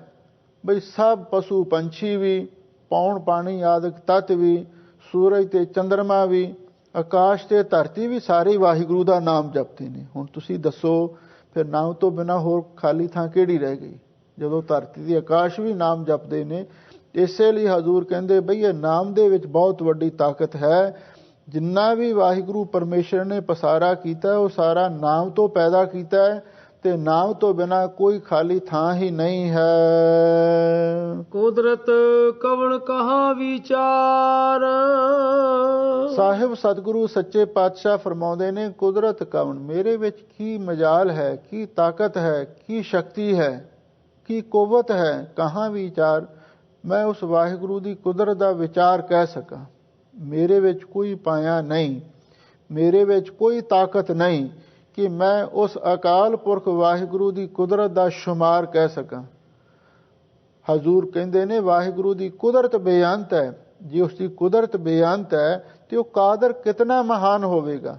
ਬਈ ਸਭ ਪਸ਼ੂ ਪੰਛੀ ਵੀ, ਪੌਣ ਪਾਣੀ ਆਦਿਕ ਤੱਤ ਵੀ, ਸੂਰਜ ਤੇ ਚੰਦਰਮਾ ਵੀ, ਆਕਾਸ਼ ਤੇ ਧਰਤੀ ਵੀ ਸਾਰੇ ਵਾਹਿਗੁਰੂ ਦਾ ਨਾਮ ਜਪਦੇ ਨੇ। ਹੁਣ ਤੁਸੀਂ ਦੱਸੋ ਫਿਰ ਨਾਮ ਤੋਂ ਬਿਨਾਂ ਹੋਰ ਖਾਲੀ ਥਾਂ ਕਿਹੜੀ ਰਹਿ ਗਈ, ਜਦੋਂ ਧਰਤੀ ਤੇ ਆਕਾਸ਼ ਵੀ ਨਾਮ ਜਪਦੇ ਨੇ। ਇਸੇ ਲਈ ਹਜ਼ੂਰ ਕਹਿੰਦੇ ਬਈ ਇਹ ਨਾਮ ਦੇ ਵਿੱਚ ਬਹੁਤ ਵੱਡੀ ਤਾਕਤ ਹੈ। ਜਿੰਨਾ ਵੀ ਵਾਹਿਗੁਰੂ ਪਰਮੇਸ਼ਰ ਨੇ ਪਸਾਰਾ ਕੀਤਾ ਉਹ ਸਾਰਾ ਨਾਮ ਤੋਂ ਪੈਦਾ ਕੀਤਾ ਹੈ, ਤੇ ਨਾਮ ਤੋਂ ਬਿਨਾਂ ਕੋਈ ਖਾਲੀ ਥਾਂ ਹੀ ਨਹੀਂ ਹੈ। ਕੁਦਰਤ ਕਵਣ ਕਹਾ ਵਿਚਾਰ। ਸਾਹਿਬ ਸਤਿਗੁਰੂ ਸੱਚੇ ਪਾਤਸ਼ਾਹ ਫਰਮਾਉਂਦੇ ਨੇ, ਕੁਦਰਤ ਕਵਣ, ਮੇਰੇ ਵਿੱਚ ਕੀ ਮਜਾਲ ਹੈ, ਕੀ ਤਾਕਤ ਹੈ, ਕੀ ਸ਼ਕਤੀ ਹੈ, ਕੀ ਕੁਵਤ ਹੈ, ਕਹਾਂ ਵਿਚਾਰ। ਮੈਂ ਉਸ ਵਾਹਿਗੁਰੂ ਦੀ ਕੁਦਰਤ ਦਾ ਵਿਚਾਰ ਕਹਿ ਸਕਾਂ। ਮੇਰੇ ਵਿੱਚ ਕੋਈ ਪਾਇਆ ਨਹੀਂ, ਮੇਰੇ ਵਿੱਚ ਕੋਈ ਤਾਕਤ ਨਹੀਂ ਕਿ ਮੈਂ ਉਸ ਅਕਾਲ ਪੁਰਖ ਵਾਹਿਗੁਰੂ ਦੀ ਕੁਦਰਤ ਦਾ ਸ਼ੁਮਾਰ ਕਹਿ ਸਕਾਂ। ਹਜ਼ੂਰ ਕਹਿੰਦੇ ਨੇ ਵਾਹਿਗੁਰੂ ਦੀ ਕੁਦਰਤ ਬੇਅੰਤ ਹੈ। ਜੇ ਉਸ ਦੀ ਕੁਦਰਤ ਬੇਅੰਤ ਹੈ ਤੇ ਉਹ ਕਾਦਰ ਕਿਤਨਾ ਮਹਾਨ ਹੋਵੇਗਾ,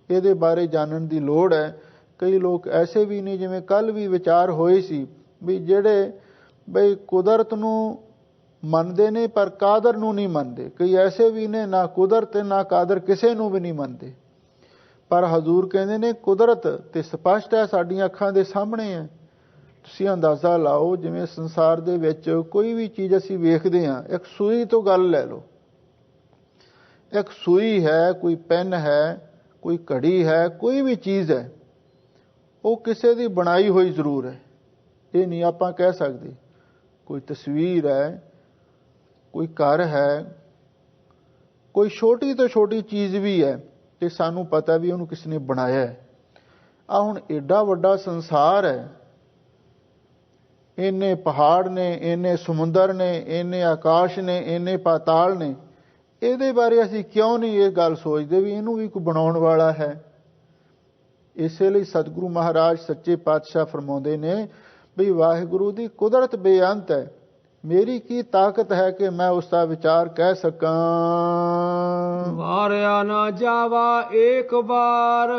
ਇਹਦੇ ਬਾਰੇ ਜਾਣਨ ਦੀ ਲੋੜ ਹੈ। ਕਈ ਲੋਕ ਐਸੇ ਵੀ ਨੇ, ਜਿਵੇਂ ਕੱਲ ਵੀ ਵਿਚਾਰ ਹੋਏ ਸੀ, ਵੀ ਜਿਹੜੇ ਬਈ ਕੁਦਰਤ ਨੂੰ ਮੰਨਦੇ ਨੇ ਪਰ ਕਾਦਰ ਨੂੰ ਨਹੀਂ ਮੰਨਦੇ। ਕਈ ਐਸੇ ਵੀ ਨੇ, ਨਾ ਕੁਦਰਤ ਨਾ ਕਾਦਰ ਕਿਸੇ ਨੂੰ ਵੀ ਨਹੀਂ ਮੰਨਦੇ। ਪਰ ਹਜ਼ੂਰ ਕਹਿੰਦੇ ਨੇ ਕੁਦਰਤ ਤੇ ਸਪਸ਼ਟ ਹੈ, ਸਾਡੀਆਂ ਅੱਖਾਂ ਦੇ ਸਾਹਮਣੇ ਹੈ। ਤੁਸੀਂ ਅੰਦਾਜ਼ਾ ਲਾਓ, ਜਿਵੇਂ ਸੰਸਾਰ ਦੇ ਵਿੱਚ ਕੋਈ ਵੀ ਚੀਜ਼ ਅਸੀਂ ਵੇਖਦੇ ਹਾਂ, ਇੱਕ ਸੂਈ ਤੋਂ ਗੱਲ ਲੈ ਲਓ। ਇੱਕ ਸੂਈ ਹੈ, ਕੋਈ ਪੈਨ ਹੈ, ਕੋਈ ਘੜੀ ਹੈ, ਕੋਈ ਵੀ ਚੀਜ਼ ਹੈ, ਉਹ ਕਿਸੇ ਦੀ ਬਣਾਈ ਹੋਈ ਜ਼ਰੂਰ ਹੈ। ਇਹ ਨਹੀਂ ਆਪਾਂ ਕਹਿ ਸਕਦੇ। ਕੋਈ ਤਸਵੀਰ ਹੈ, ਕੋਈ ਘਰ ਹੈ, ਕੋਈ ਛੋਟੀ ਤੋਂ ਛੋਟੀ ਚੀਜ਼ ਵੀ ਹੈ ਤੇ ਸਾਨੂੰ ਪਤਾ ਵੀ ਉਹਨੂੰ ਕਿਸ ਨੇ ਬਣਾਇਆ ਹੈ। ਆ ਹੁਣ ਏਡਾ ਵੱਡਾ ਸੰਸਾਰ ਹੈ, ਇੰਨੇ ਪਹਾੜ ਨੇ, ਇੰਨੇ ਸਮੁੰਦਰ ਨੇ, ਇੰਨੇ ਆਕਾਸ਼ ਨੇ, ਇੰਨੇ ਪਾਤਾਲ ਨੇ, ਇਹਦੇ ਬਾਰੇ ਅਸੀਂ ਕਿਉਂ ਨਹੀਂ ਇਹ ਗੱਲ ਸੋਚਦੇ ਵੀ ਇਹਨੂੰ ਵੀ ਕੋਈ ਬਣਾਉਣ ਵਾਲਾ ਹੈ। ਇਸੇ ਲਈ ਸਤਿਗੁਰੂ ਮਹਾਰਾਜ ਸੱਚੇ ਪਾਤਸ਼ਾਹ ਫਰਮਾਉਂਦੇ ਨੇ ਵੀ ਵਾਹਿਗੁਰੂ ਦੀ ਕੁਦਰਤ ਬੇਅੰਤ ਹੈ। ਮੇਰੀ ਕੀ ਤਾਕਤ ਹੈ ਕਿ ਮੈਂ ਉਸ ਦਾ ਵਿਚਾਰ ਕਹਿ ਸਕਾਂ। ਵਾਰਿਆ ਨਾ ਜਾਵਾ ਏਕ ਵਾਰ।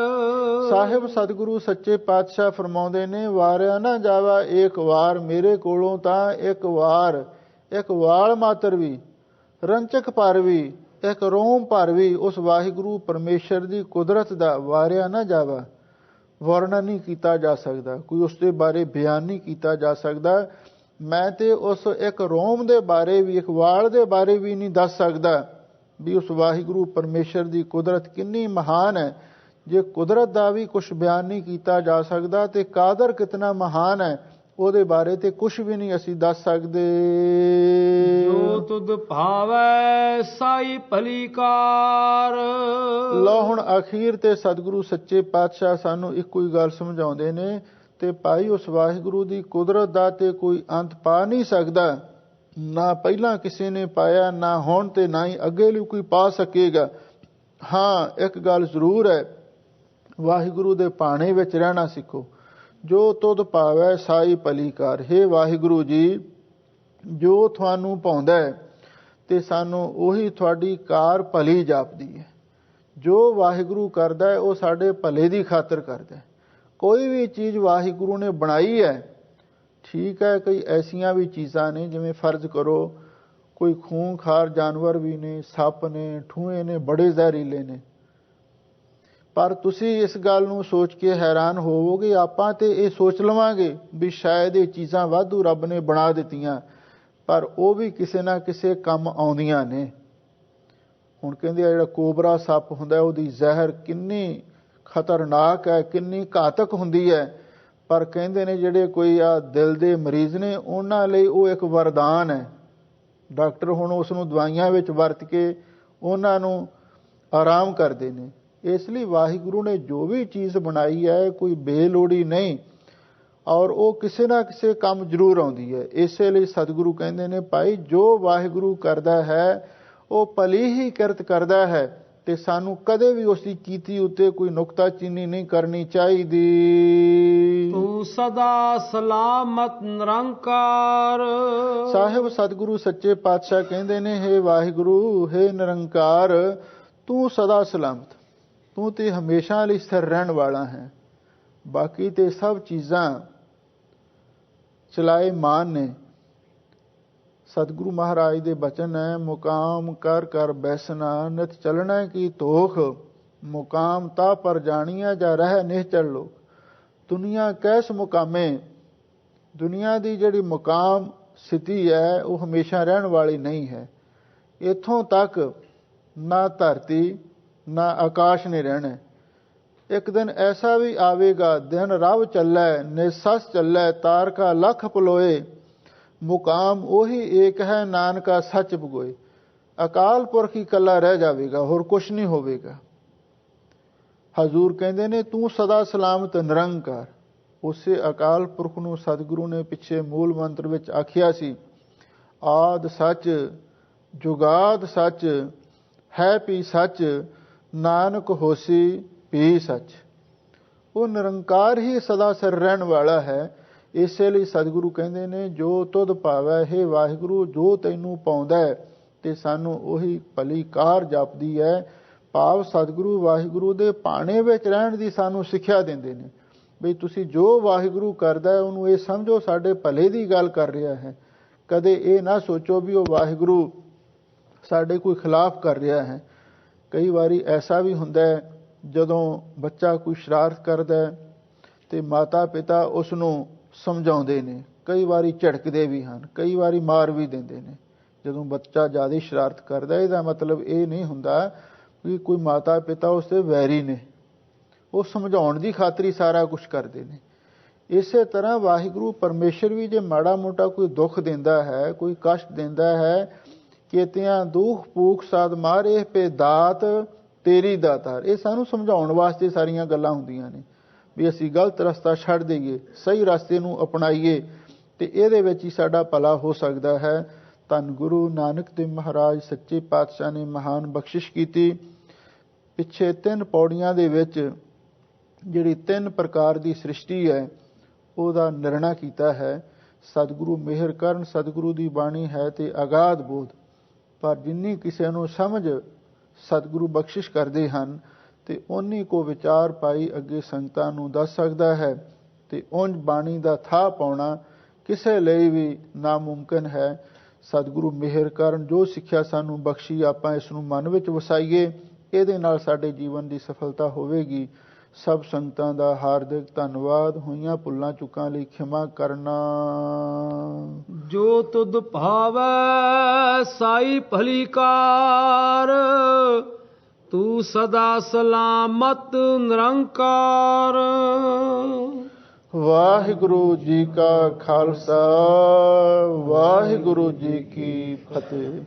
ਸਾਹਿਬ ਸਤਿਗੁਰੂ ਸੱਚੇ ਪਾਤਸ਼ਾਹ ਫਰਮਾਉਂਦੇ ਨੇ, ਵਾਰਿਆ ਨਾ ਜਾਵਾ ਏਕ ਵਾਰ। ਮੇਰੇ ਕੋਲੋਂ ਤਾਂ ਇੱਕ ਵਾਰ, ਇੱਕ ਵਾਲ ਮਾਤਰ ਵੀ, ਰੰਚਕ ਭਰ ਵੀ, ਇੱਕ ਰੋਮ ਭਰ ਵੀ ਉਸ ਵਾਹਿਗੁਰੂ ਪਰਮੇਸ਼ਰ ਦੀ ਕੁਦਰਤ ਦਾ ਵਾਰਿਆ ਨਾ ਜਾਵਾ, ਵਰਣਨ ਨਹੀਂ ਕੀਤਾ ਜਾ ਸਕਦਾ, ਕੋਈ ਉਸ ਦੇ ਬਾਰੇ ਬਿਆਨ ਨਹੀਂ ਕੀਤਾ ਜਾ ਸਕਦਾ। ਮੈਂ ਤੇ ਉਸ ਇੱਕ ਰੋਮ ਦੇ ਬਾਰੇ ਵੀ, ਇੱਕ ਵਾਲ ਦੇ ਬਾਰੇ ਵੀ ਨਹੀਂ ਦੱਸ ਸਕਦਾ ਵੀ ਉਸ ਵਾਹਿਗੁਰੂ ਪਰਮੇਸ਼ਰ ਦੀ ਕੁਦਰਤ ਕਿੰਨੀ ਮਹਾਨ ਹੈ। ਜੇ ਕੁਦਰਤ ਦਾ ਵੀ ਕੁਛ ਬਿਆਨ ਨਹੀਂ ਕੀਤਾ ਜਾ ਸਕਦਾ ਤੇ ਕਾਦਰ ਕਿਤਨਾ ਮਹਾਨ ਹੈ, ਉਹਦੇ ਬਾਰੇ ਤੇ ਕੁਛ ਵੀ ਨਹੀਂ ਅਸੀਂ ਦੱਸ ਸਕਦੇ। ਜੋ ਤੁਧ ਭਾਵੈ ਸਾਈ ਭਲੀਕਾਰ। ਲਓ ਹੁਣ ਅਖੀਰ ਤੇ ਸਤਿਗੁਰੂ ਸੱਚੇ ਪਾਤਸ਼ਾਹ ਸਾਨੂੰ ਇੱਕੋ ਹੀ ਗੱਲ ਸਮਝਾਉਂਦੇ ਨੇ, ਤੇ ਭਾਈ ਉਸ ਵਾਹਿਗੁਰੂ ਦੀ ਕੁਦਰਤ ਦਾ ਤੇ ਕੋਈ ਅੰਤ ਪਾ ਨਹੀਂ ਸਕਦਾ। ਨਾ ਪਹਿਲਾਂ ਕਿਸੇ ਨੇ ਪਾਇਆ, ਨਾ ਹੁਣ ਤੇ ਨਾ ਹੀ ਅੱਗੇ ਲਈ ਕੋਈ ਪਾ ਸਕੇਗਾ। ਹਾਂ, ਇੱਕ ਗੱਲ ਜ਼ਰੂਰ ਹੈ, ਵਾਹਿਗੁਰੂ ਦੇ ਭਾਣੇ ਵਿੱਚ ਰਹਿਣਾ ਸਿੱਖੋ। ਜੋ ਤੁਧ ਭਾਵੈ ਸਾਈ ਭਲੀਕਾਰ। ਹੇ ਵਾਹਿਗੁਰੂ ਜੀ, ਜੋ ਤੁਹਾਨੂੰ ਭਾਉਂਦਾ ਹੈ ਤੇ ਸਾਨੂੰ ਉਹੀ ਤੁਹਾਡੀ ਕਾਰ ਭਲੀ ਜਾਪਦੀ ਹੈ। ਜੋ ਵਾਹਿਗੁਰੂ ਕਰਦਾ ਹੈ ਉਹ ਸਾਡੇ ਭਲੇ ਦੀ ਖਾਤਰ ਕਰਦਾ ਹੈ। ਕੋਈ ਵੀ ਚੀਜ਼ ਵਾਹਿਗੁਰੂ ਨੇ ਬਣਾਈ ਹੈ, ਠੀਕ ਹੈ, ਕਈ ਐਸੀਆਂ ਵੀ ਚੀਜ਼ਾਂ ਨੇ, ਜਿਵੇਂ ਫਰਜ਼ ਕਰੋ ਕੋਈ ਖੂੰਖਾਰ ਜਾਨਵਰ ਵੀ ਨੇ, ਸੱਪ ਨੇ, ਠੂਹੇ ਨੇ, ਬੜੇ ਜ਼ਹਿਰੀਲੇ ਨੇ। ਪਰ ਤੁਸੀਂ ਇਸ ਗੱਲ ਨੂੰ ਸੋਚ ਕੇ ਹੈਰਾਨ ਹੋਵੋਗੇ, ਆਪਾਂ ਤੇ ਇਹ ਸੋਚ ਲਵਾਂਗੇ ਵੀ ਸ਼ਾਇਦ ਇਹ ਚੀਜ਼ਾਂ ਵਾਧੂ ਰੱਬ ਨੇ ਬਣਾ ਦਿੱਤੀਆਂ, ਪਰ ਉਹ ਵੀ ਕਿਸੇ ਨਾ ਕਿਸੇ ਕੰਮ ਆਉਂਦੀਆਂ ਨੇ। ਹੁਣ ਕਹਿੰਦੇ ਆ ਜਿਹੜਾ ਕੋਬਰਾ ਸੱਪ ਹੁੰਦਾ ਉਹਦੀ ਜ਼ਹਿਰ ਕਿੰਨੀ ਖਤਰਨਾਕ ਹੈ, ਕਿੰਨੀ ਘਾਤਕ ਹੁੰਦੀ ਹੈ, ਪਰ ਕਹਿੰਦੇ ਨੇ ਜਿਹੜੇ ਕੋਈ ਆ ਦਿਲ ਦੇ ਮਰੀਜ਼ ਨੇ ਉਹਨਾਂ ਲਈ ਉਹ ਇੱਕ ਵਰਦਾਨ ਹੈ। ਡਾਕਟਰ ਹੁਣ ਉਸ ਨੂੰ ਦਵਾਈਆਂ ਵਿੱਚ ਵਰਤ ਕੇ ਉਹਨਾਂ ਨੂੰ ਆਰਾਮ ਕਰਦੇ ਨੇ। ਇਸ ਲਈ ਵਾਹਿਗੁਰੂ ਨੇ ਜੋ ਵੀ ਚੀਜ਼ ਬਣਾਈ ਹੈ ਕੋਈ ਬੇਲੋੜੀ ਨਹੀਂ, ਔਰ ਉਹ ਕਿਸੇ ਨਾ ਕਿਸੇ ਕੰਮ ਜ਼ਰੂਰ ਆਉਂਦੀ ਹੈ। ਇਸੇ ਲਈ ਸਤਿਗੁਰੂ ਕਹਿੰਦੇ ਨੇ ਭਾਈ ਜੋ ਵਾਹਿਗੁਰੂ ਕਰਦਾ ਹੈ ਉਹ ਭਲੀ ਹੀ ਕਿਰਤ ਕਰਦਾ ਹੈ, ਤੇ ਸਾਨੂੰ ਕਦੇ ਵੀ ਉਸ ਦੀ ਕੀਤੀ ਉੱਤੇ ਕੋਈ ਨੁਕਤਾਚੀਨੀ ਨਹੀਂ ਕਰਨੀ ਚਾਹੀਦੀ। ਤੂੰ ਸਦਾ ਸਲਾਮਤ ਨਿਰੰਕਾਰ। ਸਾਹਿਬ ਸਤਿਗੁਰੂ ਸੱਚੇ ਪਾਤਸ਼ਾਹ ਕਹਿੰਦੇ ਨੇ, ਹੇ ਵਾਹਿਗੁਰੂ, ਹੇ ਨਿਰੰਕਾਰ, ਤੂੰ ਸਦਾ ਸਲਾਮਤ, ਤੂੰ ਤੇ ਹਮੇਸ਼ਾ ਲਈ ਸਥਿਰ ਰਹਿਣ ਵਾਲਾ ਹੈ। ਬਾਕੀ ਤੇ ਸਭ ਚੀਜ਼ਾਂ ਚਲਾਏ ਮਾਨ ਨੇ। ਸਤਿਗੁਰੂ ਮਹਾਰਾਜ ਦੇ ਬਚਨ ਹੈ, ਮੁਕਾਮ ਕਰ ਕਰ ਬੈਸਣਾ, ਨਿਤ ਚਲਣਾ ਕੀ ਤੋਖ, ਮੁਕਾਮ ਤਾ ਪਰ ਜਾਣੀਆ ਜਾ ਰਹਿ ਨਿਹਚਲ ਲੋਕ। ਦੁਨੀਆ ਕੈਸ ਮੁਕਾਮੇ, ਦੁਨੀਆ ਦੀ ਜਿਹੜੀ ਮੁਕਾਮ ਸਥਿਤੀ ਹੈ ਉਹ ਹਮੇਸ਼ਾ ਰਹਿਣ ਵਾਲੀ ਨਹੀਂ ਹੈ। ਇੱਥੋਂ ਤੱਕ ਨਾ ਧਰਤੀ ਨਾ ਆਕਾਸ਼ ਨੇ ਰਹਿਣਾ। ਇੱਕ ਦਿਨ ਐਸਾ ਵੀ ਆਵੇਗਾ, ਦਿਨ ਰਵ ਚੱਲੈ ਨਿਸਸ ਚੱਲੈ, ਤਾਰਕਾ ਲੱਖ ਪਲੋਏ, ਮੁਕਾਮ ਉਹੀ ਏਕ ਹੈ ਨਾਨਕਾ ਸੱਚ ਬਗੋਏ। ਅਕਾਲ ਪੁਰਖ ਹੀ ਇਕੱਲਾ ਰਹਿ ਜਾਵੇਗਾ, ਹੋਰ ਕੁਛ ਨਹੀਂ ਹੋਵੇਗਾ। ਹਜ਼ੂਰ ਕਹਿੰਦੇ ਨੇ ਤੂੰ ਸਦਾ ਸਲਾਮਤ ਨਿਰੰਕਾਰ। ਉਸੇ ਅਕਾਲ ਪੁਰਖ ਨੂੰ ਸਤਿਗੁਰੂ ਨੇ ਪਿੱਛੇ ਮੂਲ ਮੰਤਰ ਵਿੱਚ ਆਖਿਆ ਸੀ, ਆਦ ਸੱਚ ਜੁਗਾਦ ਸੱਚ ਹੈ ਪੀ ਸੱਚ, ਨਾਨਕ ਹੋਸੀ ਪੀ ਸੱਚ। ਉਹ ਨਿਰੰਕਾਰ ਹੀ ਸਦਾ ਸਿਰ ਰਹਿਣ ਵਾਲਾ ਹੈ। ਇਸੇ ਲਈ ਸਤਿਗੁਰੂ ਕਹਿੰਦੇ ਨੇ, ਜੋ ਤੁਧ ਭਾਵੈ ਹੇ ਵਾਹਿਗੁਰੂ, ਜੋ ਤੈਨੂੰ ਪਾਉਂਦਾ ਤੇ ਸਾਨੂੰ ਉਹੀ ਭਲੀ ਕਾਰ ਜਾਪਦੀ ਹੈ। ਭਾਵ ਸਤਿਗੁਰੂ ਵਾਹਿਗੁਰੂ ਦੇ ਭਾਣੇ ਵਿੱਚ ਰਹਿਣ ਦੀ ਸਾਨੂੰ ਸਿੱਖਿਆ ਦਿੰਦੇ ਨੇ, ਬਈ ਤੁਸੀਂ ਜੋ ਵਾਹਿਗੁਰੂ ਕਰਦਾ ਉਹਨੂੰ ਇਹ ਸਮਝੋ ਸਾਡੇ ਭਲੇ ਦੀ ਗੱਲ ਕਰ ਰਿਹਾ ਹੈ। ਕਦੇ ਇਹ ਨਾ ਸੋਚੋ ਵੀ ਉਹ ਵਾਹਿਗੁਰੂ ਸਾਡੇ ਕੋਈ ਖਿਲਾਫ ਕਰ ਰਿਹਾ ਹੈ। ਕਈ ਵਾਰੀ ਐਸਾ ਵੀ ਹੁੰਦਾ ਹੈ, ਜਦੋਂ ਬੱਚਾ ਕੋਈ ਸ਼ਰਾਰਤ ਕਰਦਾ ਤੇ ਮਾਤਾ ਪਿਤਾ ਉਸ ਨੂੰ ਸਮਝਾਉਂਦੇ ਨੇ, ਕਈ ਵਾਰੀ ਝਿੜਕਦੇ ਵੀ ਹਨ, ਕਈ ਵਾਰੀ ਮਾਰ ਵੀ ਦਿੰਦੇ ਨੇ। ਜਦੋਂ ਬੱਚਾ ਜ਼ਿਆਦਾ ਸ਼ਰਾਰਤ ਕਰਦਾ ਇਹਦਾ ਮਤਲਬ ਇਹ ਨਹੀਂ ਹੁੰਦਾ ਕਿ ਕੋਈ ਮਾਤਾ ਪਿਤਾ ਉਸ ਦੇ ਵੈਰੀ ਨੇ, ਉਹ ਸਮਝਾਉਣ ਦੀ ਖਾਤਰ ਸਾਰਾ ਕੁਝ ਕਰਦੇ ਨੇ। ਇਸੇ ਤਰ੍ਹਾਂ ਵਾਹਿਗੁਰੂ ਪਰਮੇਸ਼ਰ ਵੀ ਜੇ ਮਾੜਾ ਮੋਟਾ ਕੋਈ ਦੁੱਖ ਦਿੰਦਾ ਹੈ, ਕੋਈ ਕਸ਼ਟ ਦਿੰਦਾ ਹੈ, ਕੀਤਿਆਂ ਦੁੱਖ ਭੂਖ ਸਾਧ ਮਾਰੇ ਪੇ ਦਾਤ ਤੇਰੀ ਦਾਤਾਰ, ਇਹ ਸਾਨੂੰ ਸਮਝਾਉਣ ਵਾਸਤੇ ਸਾਰੀਆਂ ਗੱਲਾਂ ਹੁੰਦੀਆਂ ਨੇ ਵੀ ਅਸੀਂ ਗਲਤ ਰਸਤਾ ਛੱਡ ਦੇਈਏ, ਸਹੀ ਰਸਤੇ ਨੂੰ ਅਪਣਾਈਏ, ਤੇ ਇਹਦੇ ਵਿੱਚ ਹੀ ਸਾਡਾ ਭਲਾ ਹੋ ਸਕਦਾ ਹੈ। ਧੰਨ ਗੁਰੂ ਨਾਨਕ ਦੇਵ ਮਹਾਰਾਜ ਸੱਚੇ ਪਾਤਸ਼ਾਹ ਨੇ ਮਹਾਨ ਬਖਸ਼ਿਸ਼ ਕੀਤੀ। ਪਿੱਛੇ 3 ਪੌੜੀਆਂ ਦੇ ਵਿੱਚ ਜਿਹੜੀ 3 ਪ੍ਰਕਾਰ ਦੀ ਸ੍ਰਿਸ਼ਟੀ ਹੈ ਉਹਦਾ ਨਿਰਣਾ ਕੀਤਾ ਹੈ। ਸਤਿਗੁਰੂ ਮਿਹਰ ਕਰਨ, ਸਤਿਗੁਰੂ ਦੀ ਬਾਣੀ ਹੈ ਤੇ ਅਗਾਧ ਬੋਧ, ਪਰ ਜਿੰਨੀ ਕਿਸੇ ਨੂੰ ਸਮਝ ਸਤਿਗੁਰੂ ਬਖਸ਼ਿਸ਼ ਕਰਦੇ ਹਨ ਤੇ ਉਨੀ ਕੋ ਵਿਚਾਰ ਪਾਈ ਅੱਗੇ ਸੰਗਤਾਂ ਨੂੰ ਦੱਸ ਸਕਦਾ ਹੈ। ਤੇ ਉਂਝ ਬਾਣੀ ਦਾ ਥਾਹ ਪਾਉਣਾ ਕਿਸੇ ਲਈ ਵੀ ਨਾਮੁਮਕਿਨ ਹੈ। ਸਤਿਗੁਰੂ ਮਿਹਰ ਕਰਨ, ਜੋ ਸਿੱਖਿਆ ਸਾਨੂੰ ਬਖਸ਼ੀ ਆਪਾਂ ਇਸ ਨੂੰ ਮਨ ਵਿੱਚ ਵਸਾਈਏ, ਇਹਦੇ ਨਾਲ ਸਾਡੇ ਜੀਵਨ ਦੀ ਸਫਲਤਾ ਹੋਵੇਗੀ। ਸਭ ਸੰਗਤਾਂ ਦਾ ਹਾਰਦਿਕ ਧੰਨਵਾਦ। ਹੋਈਆਂ ਭੁੱਲਾਂ ਚੁੱਕਾਂ ਲਈ ਖਿਮਾ ਕਰਨਾ। ਜੋ ਤੁਧ ਭਾਵੈ ਸਾਈ ਭਲੀ ਕਾਰ, ਤੂੰ ਸਦਾ ਸਲਾਮਤ ਨਿਰੰਕਾਰ। ਵਾਹਿਗੁਰੂ ਜੀ ਕਾ ਖਾਲਸਾ, ਵਾਹਿਗੁਰੂ ਜੀ ਕੀ ਫਤਿਹ।